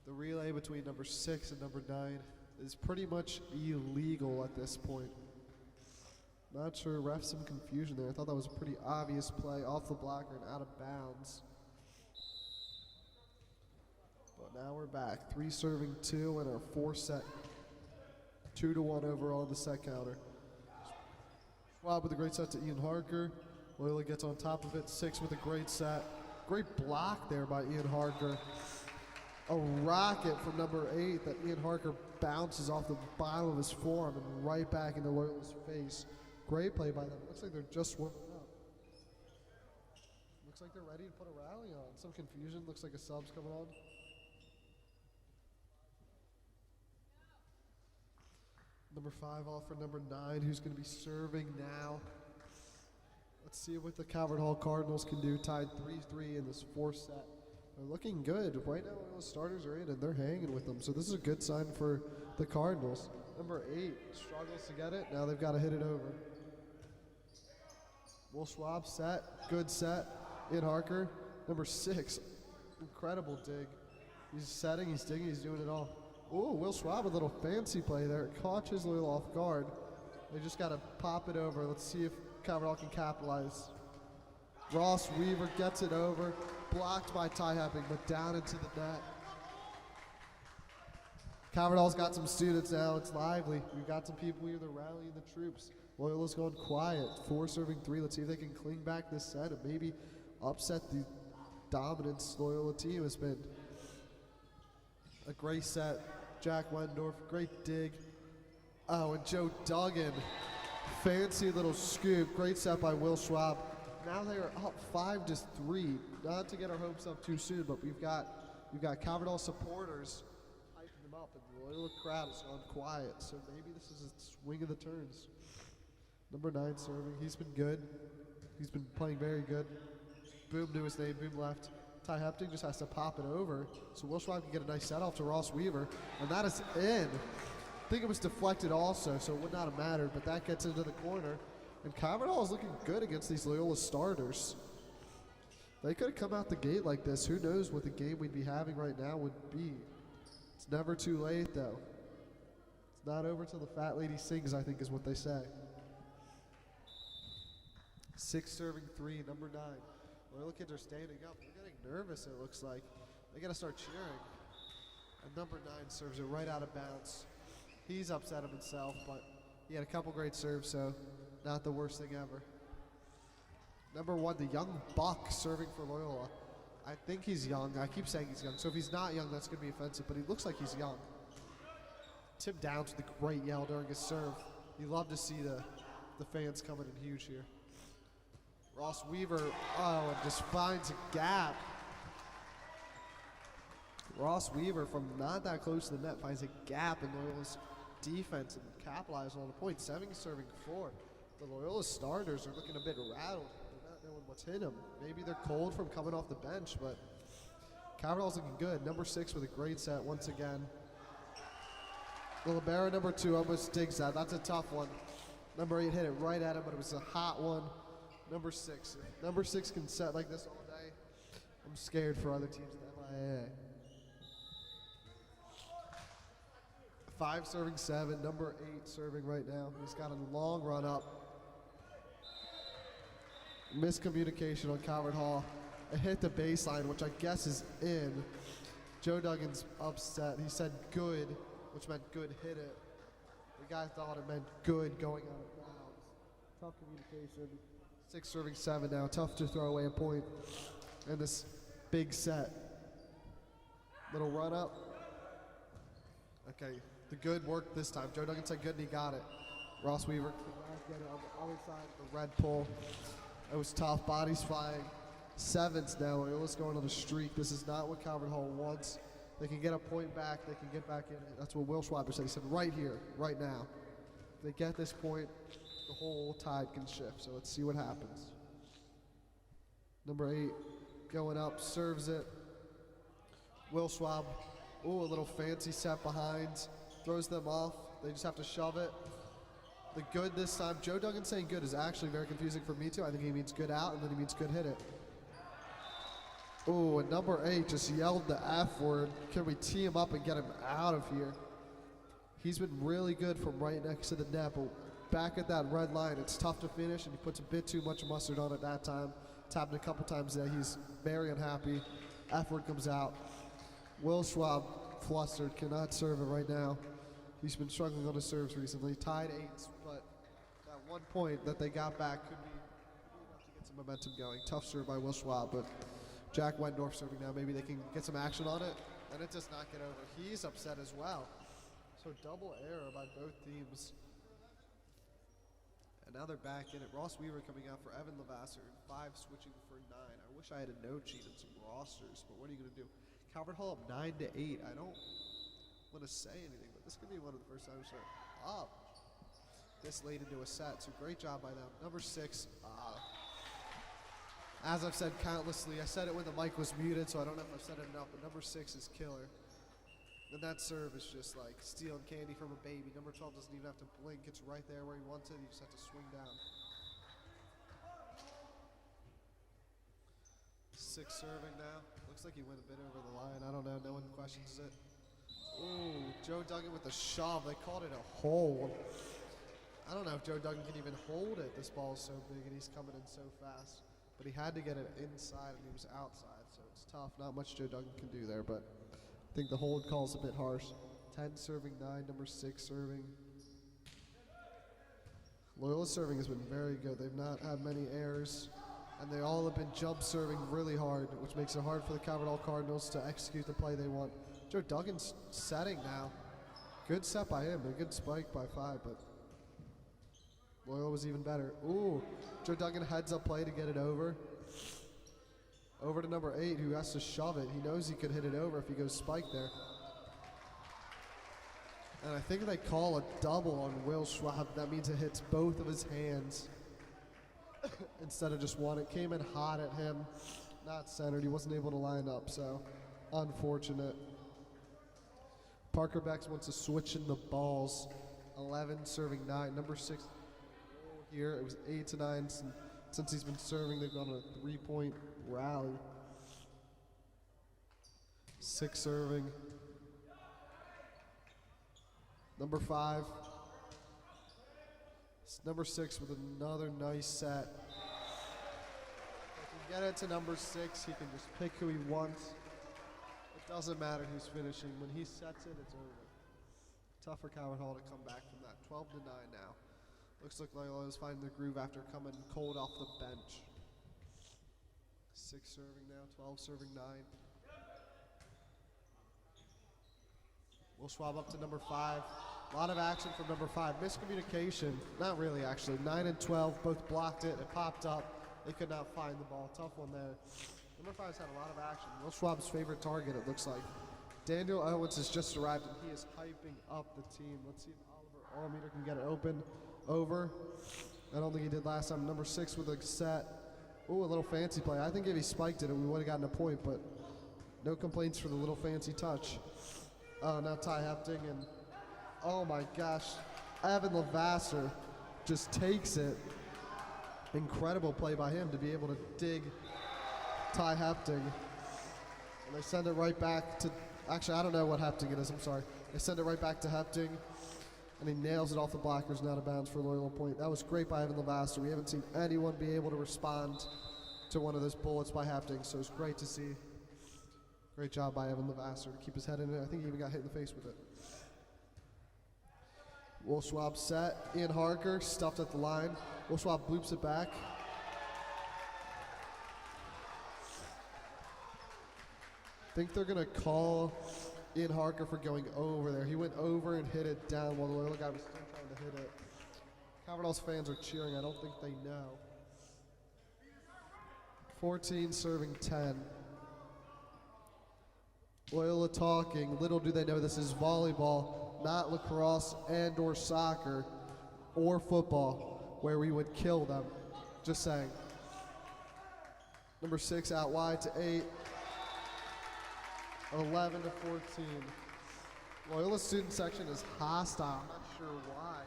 The relay between number 6 and number 9 is pretty much illegal at this point. Not sure, ref some confusion there. I thought that was a pretty obvious play off the blocker and out of bounds. But now we're back. 3 serving 2 in our 4 set. 2-1 overall in the set counter. Schwab with a great set to Ian Harker. Loyola gets on top of it. 6 with a great set. Great block there by Ian Harker. A rocket from number 8 that Ian Harker bounces off the bottom of his forearm and right back into Loyola's face. Great play by them. Looks like they're just warming up. Looks like they're ready to put a rally on. Some confusion. Looks like a sub's coming on. Number 5 off for number 9, who's going to be serving now. Let's see what the Calvert Hall Cardinals can do. Tied 3-3 in this 4th set. They're looking good. Right now, all the starters are in, and they're hanging with them. So this is a good sign for the Cardinals. Number 8 struggles to get it. Now they've got to hit it over. Will Schwab set. Good set. Ian Harker. Number 6. Incredible dig. He's setting, he's digging, he's doing it all. Ooh, Will Schwab, a little fancy play there. It catches Loyola off guard. They just got to pop it over. Let's see if Calvert Hall can capitalize. Ross Weaver gets it over. Blocked by Ty Hepping, but down into the net. Calvert Hall's got some students now. It's lively. We've got some people here. They're rallying the troops. Loyola's going quiet. 4 serving 3. Let's see if they can cling back this set and maybe upset the dominance Loyola team has been. A great set. Jack Wendorf, great dig. Oh, and Joe Duggan. Fancy little scoop. Great set by Will Schwab. Now they are up 5-3. Not to get our hopes up too soon, but we've got Calvert Hall supporters hyping them up, and the Loyola crowd has gone quiet. So maybe this is a swing of the turns. Number 9 serving. He's been good. He's been playing very good. Boom to his name. Boom left. Ty Hepting just has to pop it over. So Will Schwab can get a nice set off to Ross Weaver. And that is in. I think it was deflected also, so it would not have mattered, but that gets into the corner. And Calvert Hall is looking good against these Loyola starters. They could have come out the gate like this. Who knows what the game we'd be having right now would be. It's never too late, though. It's not over till the fat lady sings, I think is what they say. 6 serving 3, number 9. Loyola kids are standing up. They're getting nervous, it looks like. They got to start cheering. And number 9 serves it right out of bounds. He's upset of himself, but he had a couple great serves, so not the worst thing ever. Number 1, the young buck serving for Loyola. I think he's young. I keep saying he's young, so if he's not young, that's going to be offensive, but he looks like he's young. Tim Downs with a great yell during his serve. You love to see the fans coming in huge here. Ross Weaver, and just finds a gap. Ross Weaver, from not that close to the net, finds a gap in Loyola's defense and capitalizes on the point. 7 serving 4. The Loyola starters are looking a bit rattled. They're not knowing what's hit them. Maybe they're cold from coming off the bench, but Calvert Hall's looking good. Number 6 with a great set once again. The libero, number 2, almost digs that. That's a tough one. Number 8 hit it right at him, but it was a hot one. Number 6. If number 6 can set like this all day, I'm scared for other teams in the MIAA. 5 serving 7. Number 8 serving right now. He's got a long run up. Miscommunication on Calvert Hall. It hit the baseline, which I guess is in. Joe Duggan's upset. He said good, which meant good hit it. The guy thought it meant good going out of bounds. Tough communication. 6 serving 7 now. Tough to throw away a point in this big set. Little run up. Okay, the good worked this time. Joe Duggan said good and he got it. Ross Weaver get it on the other side of the red pole. It was tough. Bodies flying. 7s now. Loyola's going on a streak. This is not what Calvert Hall wants. They can get a point back. They can get back in it. That's what Will Schwaber said. He said, right here, right now. If they get this point, the whole tide can shift. So let's see what happens. Number 8 going up, serves it. Will Schwab, ooh, a little fancy set behind. Throws them off. They just have to shove it. The good this time, Joe Duggan saying good is actually very confusing for me too. I think he means good out and then he means good hit it. Ooh, and number 8 just yelled the F word. Can we tee him up and get him out of here? He's been really good from right next to the net, but back at that red line, it's tough to finish and he puts a bit too much mustard on it that time. It's happened a couple times there. He's very unhappy. F word comes out. Will Schwab, flustered, cannot serve it right now. He's been struggling on his serves recently. Tied 8s, but that 1 point that they got back could be enough to get some momentum going. Tough serve by Will Schwab, but Jack Wendorf serving now. Maybe they can get some action on it, and it does not get over. He's upset as well. So double error by both teams. And now they're back in it. Ross Weaver coming out for Evan Lavasser, 5 switching for 9. I wish I had a note sheet and some rosters, but what are you going to do? Calvert Hall up 9-8. I don't want to say anything, but this could be one of the first times they're up this late into a set. So great job by them. Number 6, as I've said countlessly, I said it when the mic was muted, so I don't know if I've said it enough, but number 6 is killer. And that serve is just like stealing candy from a baby. Number 12 doesn't even have to blink. It's right there where he wants it. You just have to swing down. 6 serving now. Looks like he went a bit over the line. I don't know. No one questions it. Ooh, Joe Duggan with a shove. They called it a hold. I don't know if Joe Duggan can even hold it. This ball is so big and he's coming in so fast. But he had to get it inside and he was outside, so it's tough. Not much Joe Duggan can do there, but I think the hold call's a bit harsh. 10 serving 9, number 6 serving. Loyola's serving has been very good. They've not had many errors, and they all have been jump serving really hard, which makes it hard for the Calvert Hall Cardinals to execute the play they want. Joe Duggan's setting now. Good set by him, a good spike by 5, but Loyola was even better. Ooh, Joe Duggan heads up play to get it over. Over to number 8, who has to shove it. He knows he could hit it over if he goes spike there. And I think they call a double on Will Schwab. That means it hits both of his hands instead of just one. It came in hot at him, not centered. He wasn't able to line up, so unfortunate. Parker Becks wants to switch in the balls. 11 serving 9. Number 6 here. It was 8-9. Since he's been serving, they've gone on a 3-point rally. 6 serving. Number 5. It's number 6 with another nice set. If he can get it to number 6, he can just pick who he wants. It doesn't matter who's finishing. When he sets it, it's over. Tough for Calvert Hall to come back from that. 12-9 now. Looks like Loyola is finding the groove after coming cold off the bench. 6 serving now, 12 serving 9. Will Schwab up to number 5. A lot of action from number 5. Miscommunication, not really actually. 9 and 12 both blocked it. It popped up. They could not find the ball. Tough one there. Number 5's had a lot of action. Will Schwab's favorite target, it looks like. Daniel Owens has just arrived and he is hyping up the team. Let's see if Oliver Allmeter can get it open. Over. I don't think he did last time. Number 6 with a set. Ooh, a little fancy play. I think if he spiked it, we would have gotten a point, but no complaints for the little fancy touch. Now Ty Hepting, and oh my gosh, Evan Lavasser just takes it. Incredible play by him to be able to dig Ty Hepting. And they send it right back to, actually I don't know what Hepting it is, I'm sorry. They send it right back to Hepting. And he nails it off the blockers and out of bounds for a Loyola point. That was great by Evan Lavasser. We haven't seen anyone be able to respond to one of those bullets by Hepting, so it's great to see. Great job by Evan Lavasser to keep his head in it. I think he even got hit in the face with it. Will Schwab set. Ian Harker stuffed at the line. Will Schwab bloops it back. I think they're going to call Ian Harker for going over there. He went over and hit it down while the Loyola guy was still trying to hit it. Calvert Hall's fans are cheering. I don't think they know. 14 serving 10. Loyola talking, little do they know this is volleyball, not lacrosse and or soccer or football, where we would kill them. Just saying. Number 6 out wide to 8. 11 to 14. Loyola student section is hostile. I'm not sure why.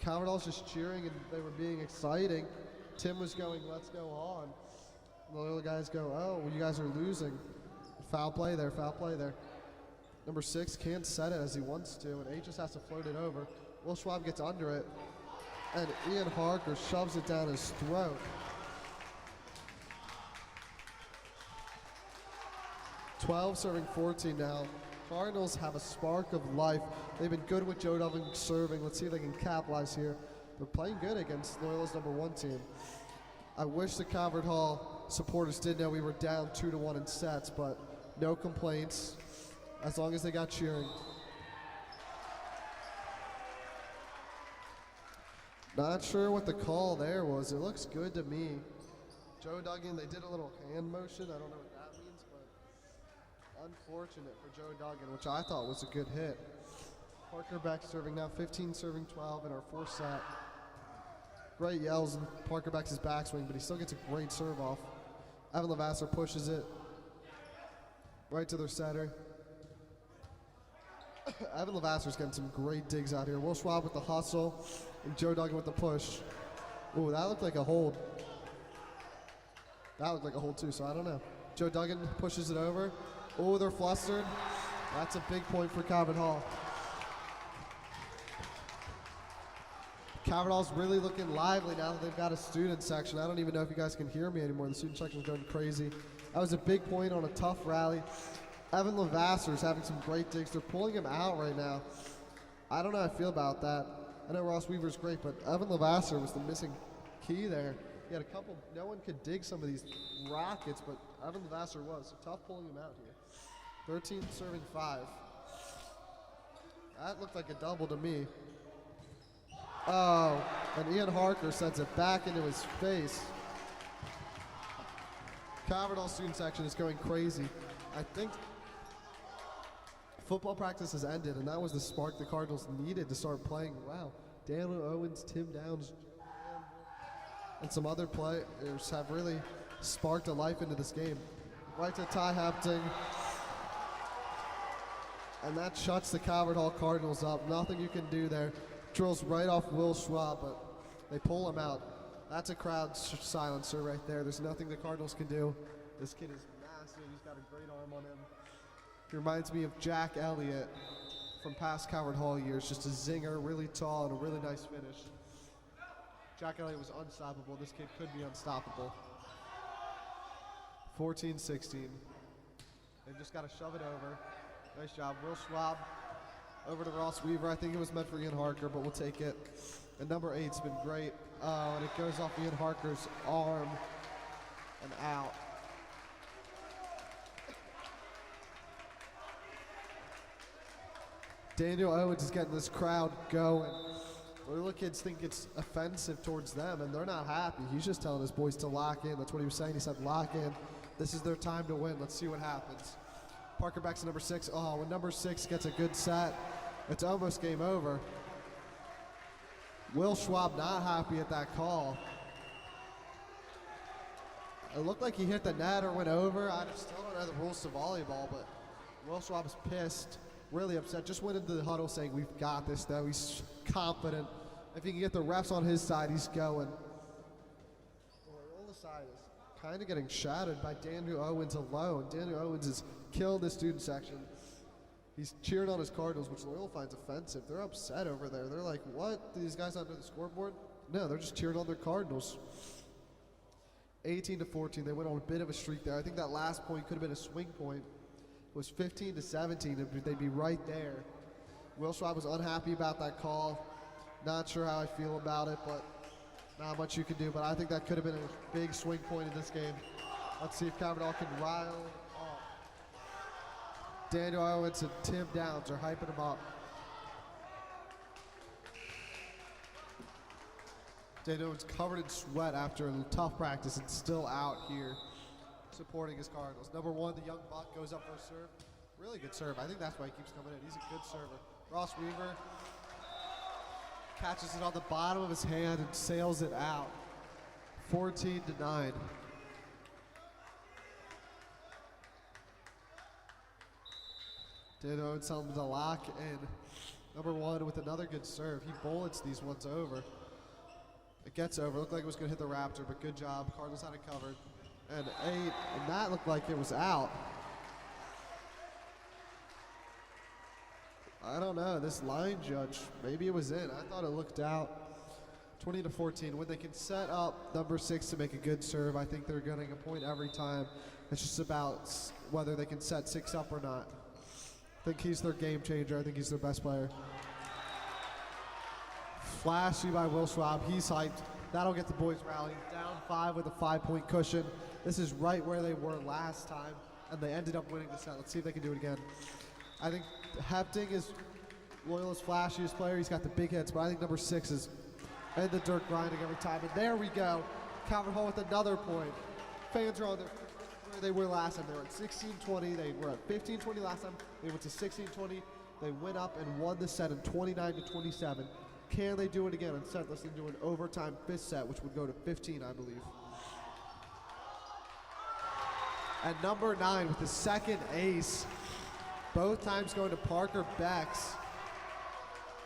Calvert Hall's just cheering and they were being exciting. Tim was going, let's go on. And the Loyola guys go, oh, well, you guys are losing. Foul play there, foul play there. Number 6 can't set it as he wants to, and 8 just has to float it over. Will Schwab gets under it, and Ian Harker shoves it down his throat. (12 serving 14 now. Cardinals have a spark of life. They've been good with Joe Duggan serving. Let's see if they can capitalize here. They're playing good against Loyola's number 1 team. I wish the Calvert Hall supporters did know we were down 2-1 in sets, but no complaints as long as they got cheering. Not sure what the call there was. It looks good to me. Joe Duggan, they did a little hand motion. I don't know what that means, but unfortunate for Joe Duggan, which I thought was a good hit. Parker Beck serving now, 15 serving 12 in our 4th set. Great yells, and Parker Beck's his backswing, but he still gets a great serve off. Evan Levasseur pushes it right to their setter. Evan Levasseur's getting some great digs out here. Will Schwab with the hustle, and Joe Duggan with the push. Ooh, that looked like a hold. That looked like a hold too, so I don't know. Joe Duggan pushes it over. Oh, they're flustered. That's a big point for Calvert Hall. Calvert Hall's really looking lively now that they've got a student section. I don't even know if you guys can hear me anymore. The student section's going crazy. That was a big point on a tough rally. Evan Levasseur's having some great digs. They're pulling him out right now. I don't know how I feel about that. I know Ross Weaver's great, but Evan Levasseur was the missing key there. He had a couple, no one could dig some of these rockets, but Evan Levasseur was. So tough pulling him out here. 13 serving 5. That looked like a double to me. Oh, and Ian Harker sends it back into his face. Calvert Hall student section is going crazy. I think football practice has ended, and that was the spark the Cardinals needed to start playing. Wow, Daniel Owens, Tim Downs, and some other players have really sparked a life into this game. Right to Ty Hapting. And that shuts the Calvert Hall Cardinals up. Nothing you can do there. Drills right off Will Schwab, but they pull him out. That's a crowd silencer right there. There's nothing the Cardinals can do. This kid is massive. He's got a great arm on him. He reminds me of Jack Elliott from past Calvert Hall years. Just a zinger, really tall, and a really nice finish. Jack Elliott was unstoppable. This kid could be unstoppable. 14-16. They've just got to shove it over. Nice job. Will Schwab over to Ross Weaver. I think it was meant for Ian Harker, but we'll take it. And number 8's been great. Oh, and it goes off Ian Harker's arm and out. Daniel Owens is getting this crowd going. The little kids think it's offensive towards them, and they're not happy. He's just telling his boys to lock in. That's what he was saying. He said, lock in. This is their time to win. Let's see what happens. Parker backs to number 6. Oh, when number 6 gets a good set, it's almost game over. Will Schwab not happy at that call. It looked like he hit the net or went over. I still don't know the rules to volleyball, but Will Schwab is pissed, really upset. Just went into the huddle saying, we've got this, though. He's confident. If he can get the refs on his side, he's going. Loyola side is kind of getting shattered by Daniel Owens alone. Daniel Owens has killed the student section. He's cheered on his Cardinals, which Loyola finds offensive. They're upset over there. They're like, what? These guys under the scoreboard? No, they're just cheering on their Cardinals. 18-14, they went on a bit of a streak there. I think that last point could have been a swing point. It was 15-17, they'd be right there. Will Schwab was unhappy about that call. Not sure how I feel about it, but not much you can do. But I think that could have been a big swing point in this game. Let's see if Calvert Hall can rile up. Daniel Owens and Tim Downs are hyping him up. Daniel Owens covered in sweat after a tough practice and still out here supporting his Cardinals. Number 1, the young buck, goes up for a serve. Really good serve. I think that's why he keeps coming in. He's a good server. Ross Weaver catches it on the bottom of his hand and sails it out. 14-9. Dano telling him to lock in. Number 1 with another good serve. He bullets these ones over. It gets over. Looked like it was going to hit the Raptor, but good job. Cardinals had it covered. And 8, and that looked like it was out. I don't know. This line judge, maybe it was in. I thought it looked out. 20-14. When they can set up number 6 to make a good serve, I think they're getting a point every time. It's just about whether they can set 6 up or not. I think he's their game changer. I think he's their best player. Flashy by Will Schwab. He's hyped. That'll get the boys rallying. Down 5 with a 5-point cushion. This is right where they were last time, and they ended up winning the set. Let's see if they can do it again. I think Hepting is Loyola's flashiest player. He's got the big hits, but I think number 6 is in the dirt grinding every time. And there we go. Calvert Hall with another point. Fans are on their where they were last time. They were at 16-20. They were at 15-20 last time. They went to 16-20. They went up and won the set in 29-27. Can they do it again and set this into an overtime 5th set, which would go to 15, I believe. And number 9 with the second ace. Both times going to Parker Becks.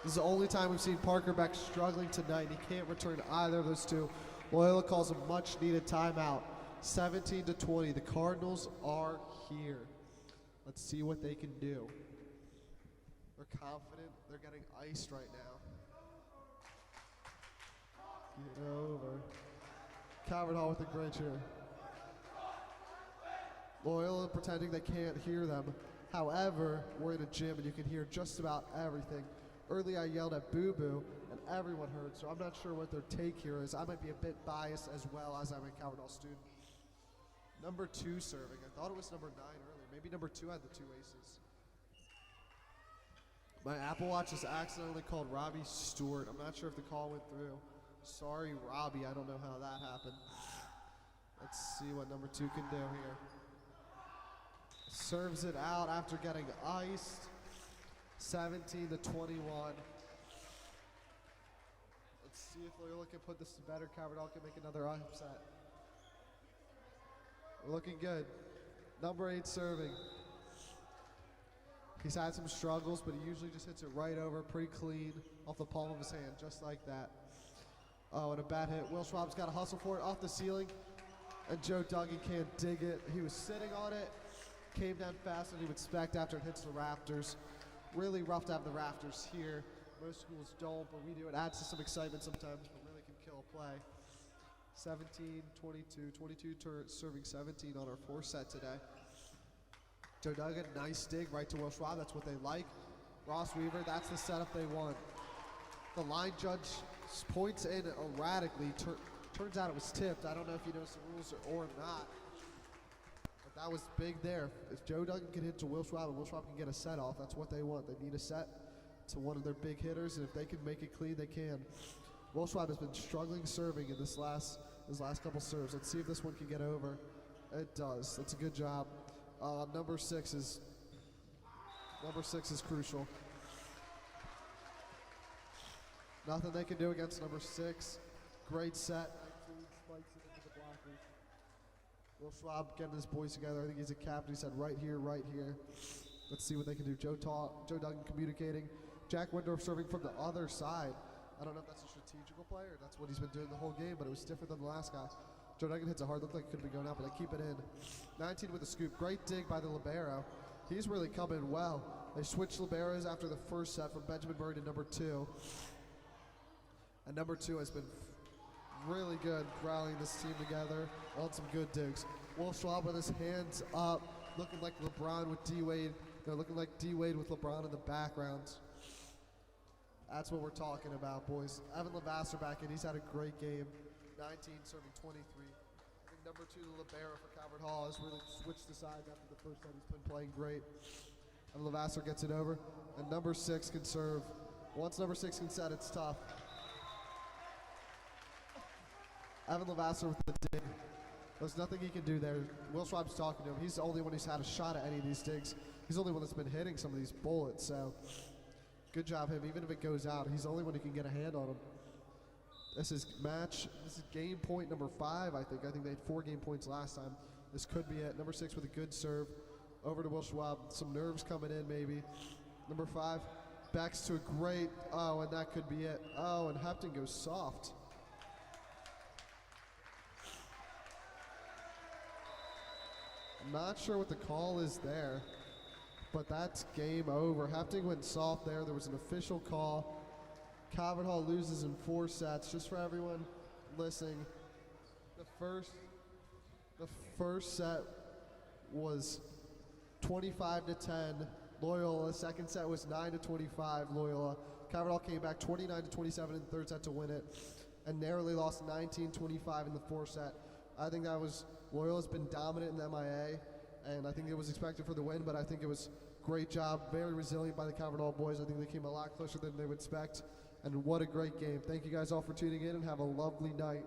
This is the only time we've seen Parker Becks struggling tonight. He can't return either of those two. Loyola calls a much needed timeout. 17-20. The Cardinals are here. Let's see what they can do. They're confident. They're getting iced right now. Get over. Calvert Hall with the great cheer. Loyola pretending they can't hear them. However, we're in a gym and you can hear just about everything. Early I yelled at Boo Boo and everyone heard, so I'm not sure what their take here is. I might be a bit biased as well as I'm a Calvert Hall student. Number 2 serving. I thought it was number 9 earlier. Maybe number 2 had the 2 aces. My Apple Watch is accidentally called Robbie Stewart. I'm not sure if the call went through. Sorry, Robbie. I don't know how that happened. Let's see what number 2 can do here. Serves it out after getting iced. 17-21. Let's see if Loyola can put this to better. Calvert Hall can make another upset. We're looking good. Number 8 serving. He's had some struggles, but he usually just hits it right over, pretty clean, off the palm of his hand, just like that. Oh, and a bad hit. Will Schwab's got to hustle for it off the ceiling, and Joe Duggan can't dig it. He was sitting on it, came down faster than he would expect after it hits the rafters. Really rough to have the rafters here. Most schools don't, but we do. It adds to some excitement sometimes, but really can kill a play. 17-22, 22 serving 17 on our 4th set today. Joe Duggan, nice dig right to Will Schwab. That's what they like. Ross Weaver, that's the setup they want. The line judge points in erratically. Turns out it was tipped. I don't know if you noticed the rules or not. But that was big there. If Joe Duggan can hit to Will Schwab and Will Schwab can get a set off, that's what they want. They need a set to one of their big hitters, and if they can make it clean, they can. Will Schwab has been struggling serving in his last couple serves. Let's see if this one can get over. It does. That's a good job. Number 6 is crucial. Nothing they can do against number 6. Great set. 19 spikes it into the blockers. Will Schwab getting his boys together. I think he's a captain. He said right here, right here. Let's see what they can do. Joe Duggan communicating. Jack Windorf serving from the other side. I don't know if that's a strategical play or that's what he's been doing the whole game, but it was different than the last guy. Joe Duggan hits a hard, looked like it could be going out, but they keep it in. 19 with a scoop. Great dig by the libero. He's really coming in well. They switched liberos after the first set from Benjamin Murray to number 2. And number 2 has been really good rallying this team together on some good digs. Will Schwab with his hands up, looking like LeBron with D-Wade. They're looking like D-Wade with LeBron in the background. That's what we're talking about, boys. Evan Lavasser back in. He's had a great game. 19 serving 23. I think number 2, the libero for Calvert Hall, has really switched the sides after the first set. He's been playing great. And Lavasser gets it over. And number 6 can serve. Once number 6 can set, it's tough. Evan Lavasser with the dig. There's nothing he can do there. Will Schwab's talking to him. He's the only one who's had a shot at any of these digs. He's the only one that's been hitting some of these bullets, so good job him. Even if it goes out, he's the only one who can get a hand on him. This is game point number 5, I think. I think they had 4 game points last time. This could be it. Number 6 with a good serve. Over to Will Schwab. Some nerves coming in, maybe. Number 5 backs to a great, and that could be it. Oh, and Hepton goes soft. I'm not sure what the call is there, but that's game over. Hepton went soft there. There was an official call. Calvert Hall loses in 4 sets. Just for everyone listening, the first set was 25-10 Loyola. Second set was 9-25 Loyola. Calvert Hall came back 29-27 in the third set to win it, and narrowly lost 19-25 in the fourth set. I think that was, Loyola's been dominant in the MIA, and I think it was expected for the win, but I think it was great job, very resilient by the Calvert Hall boys. I think they came a lot closer than they would expect, and what a great game. Thank you guys all for tuning in, and have a lovely night.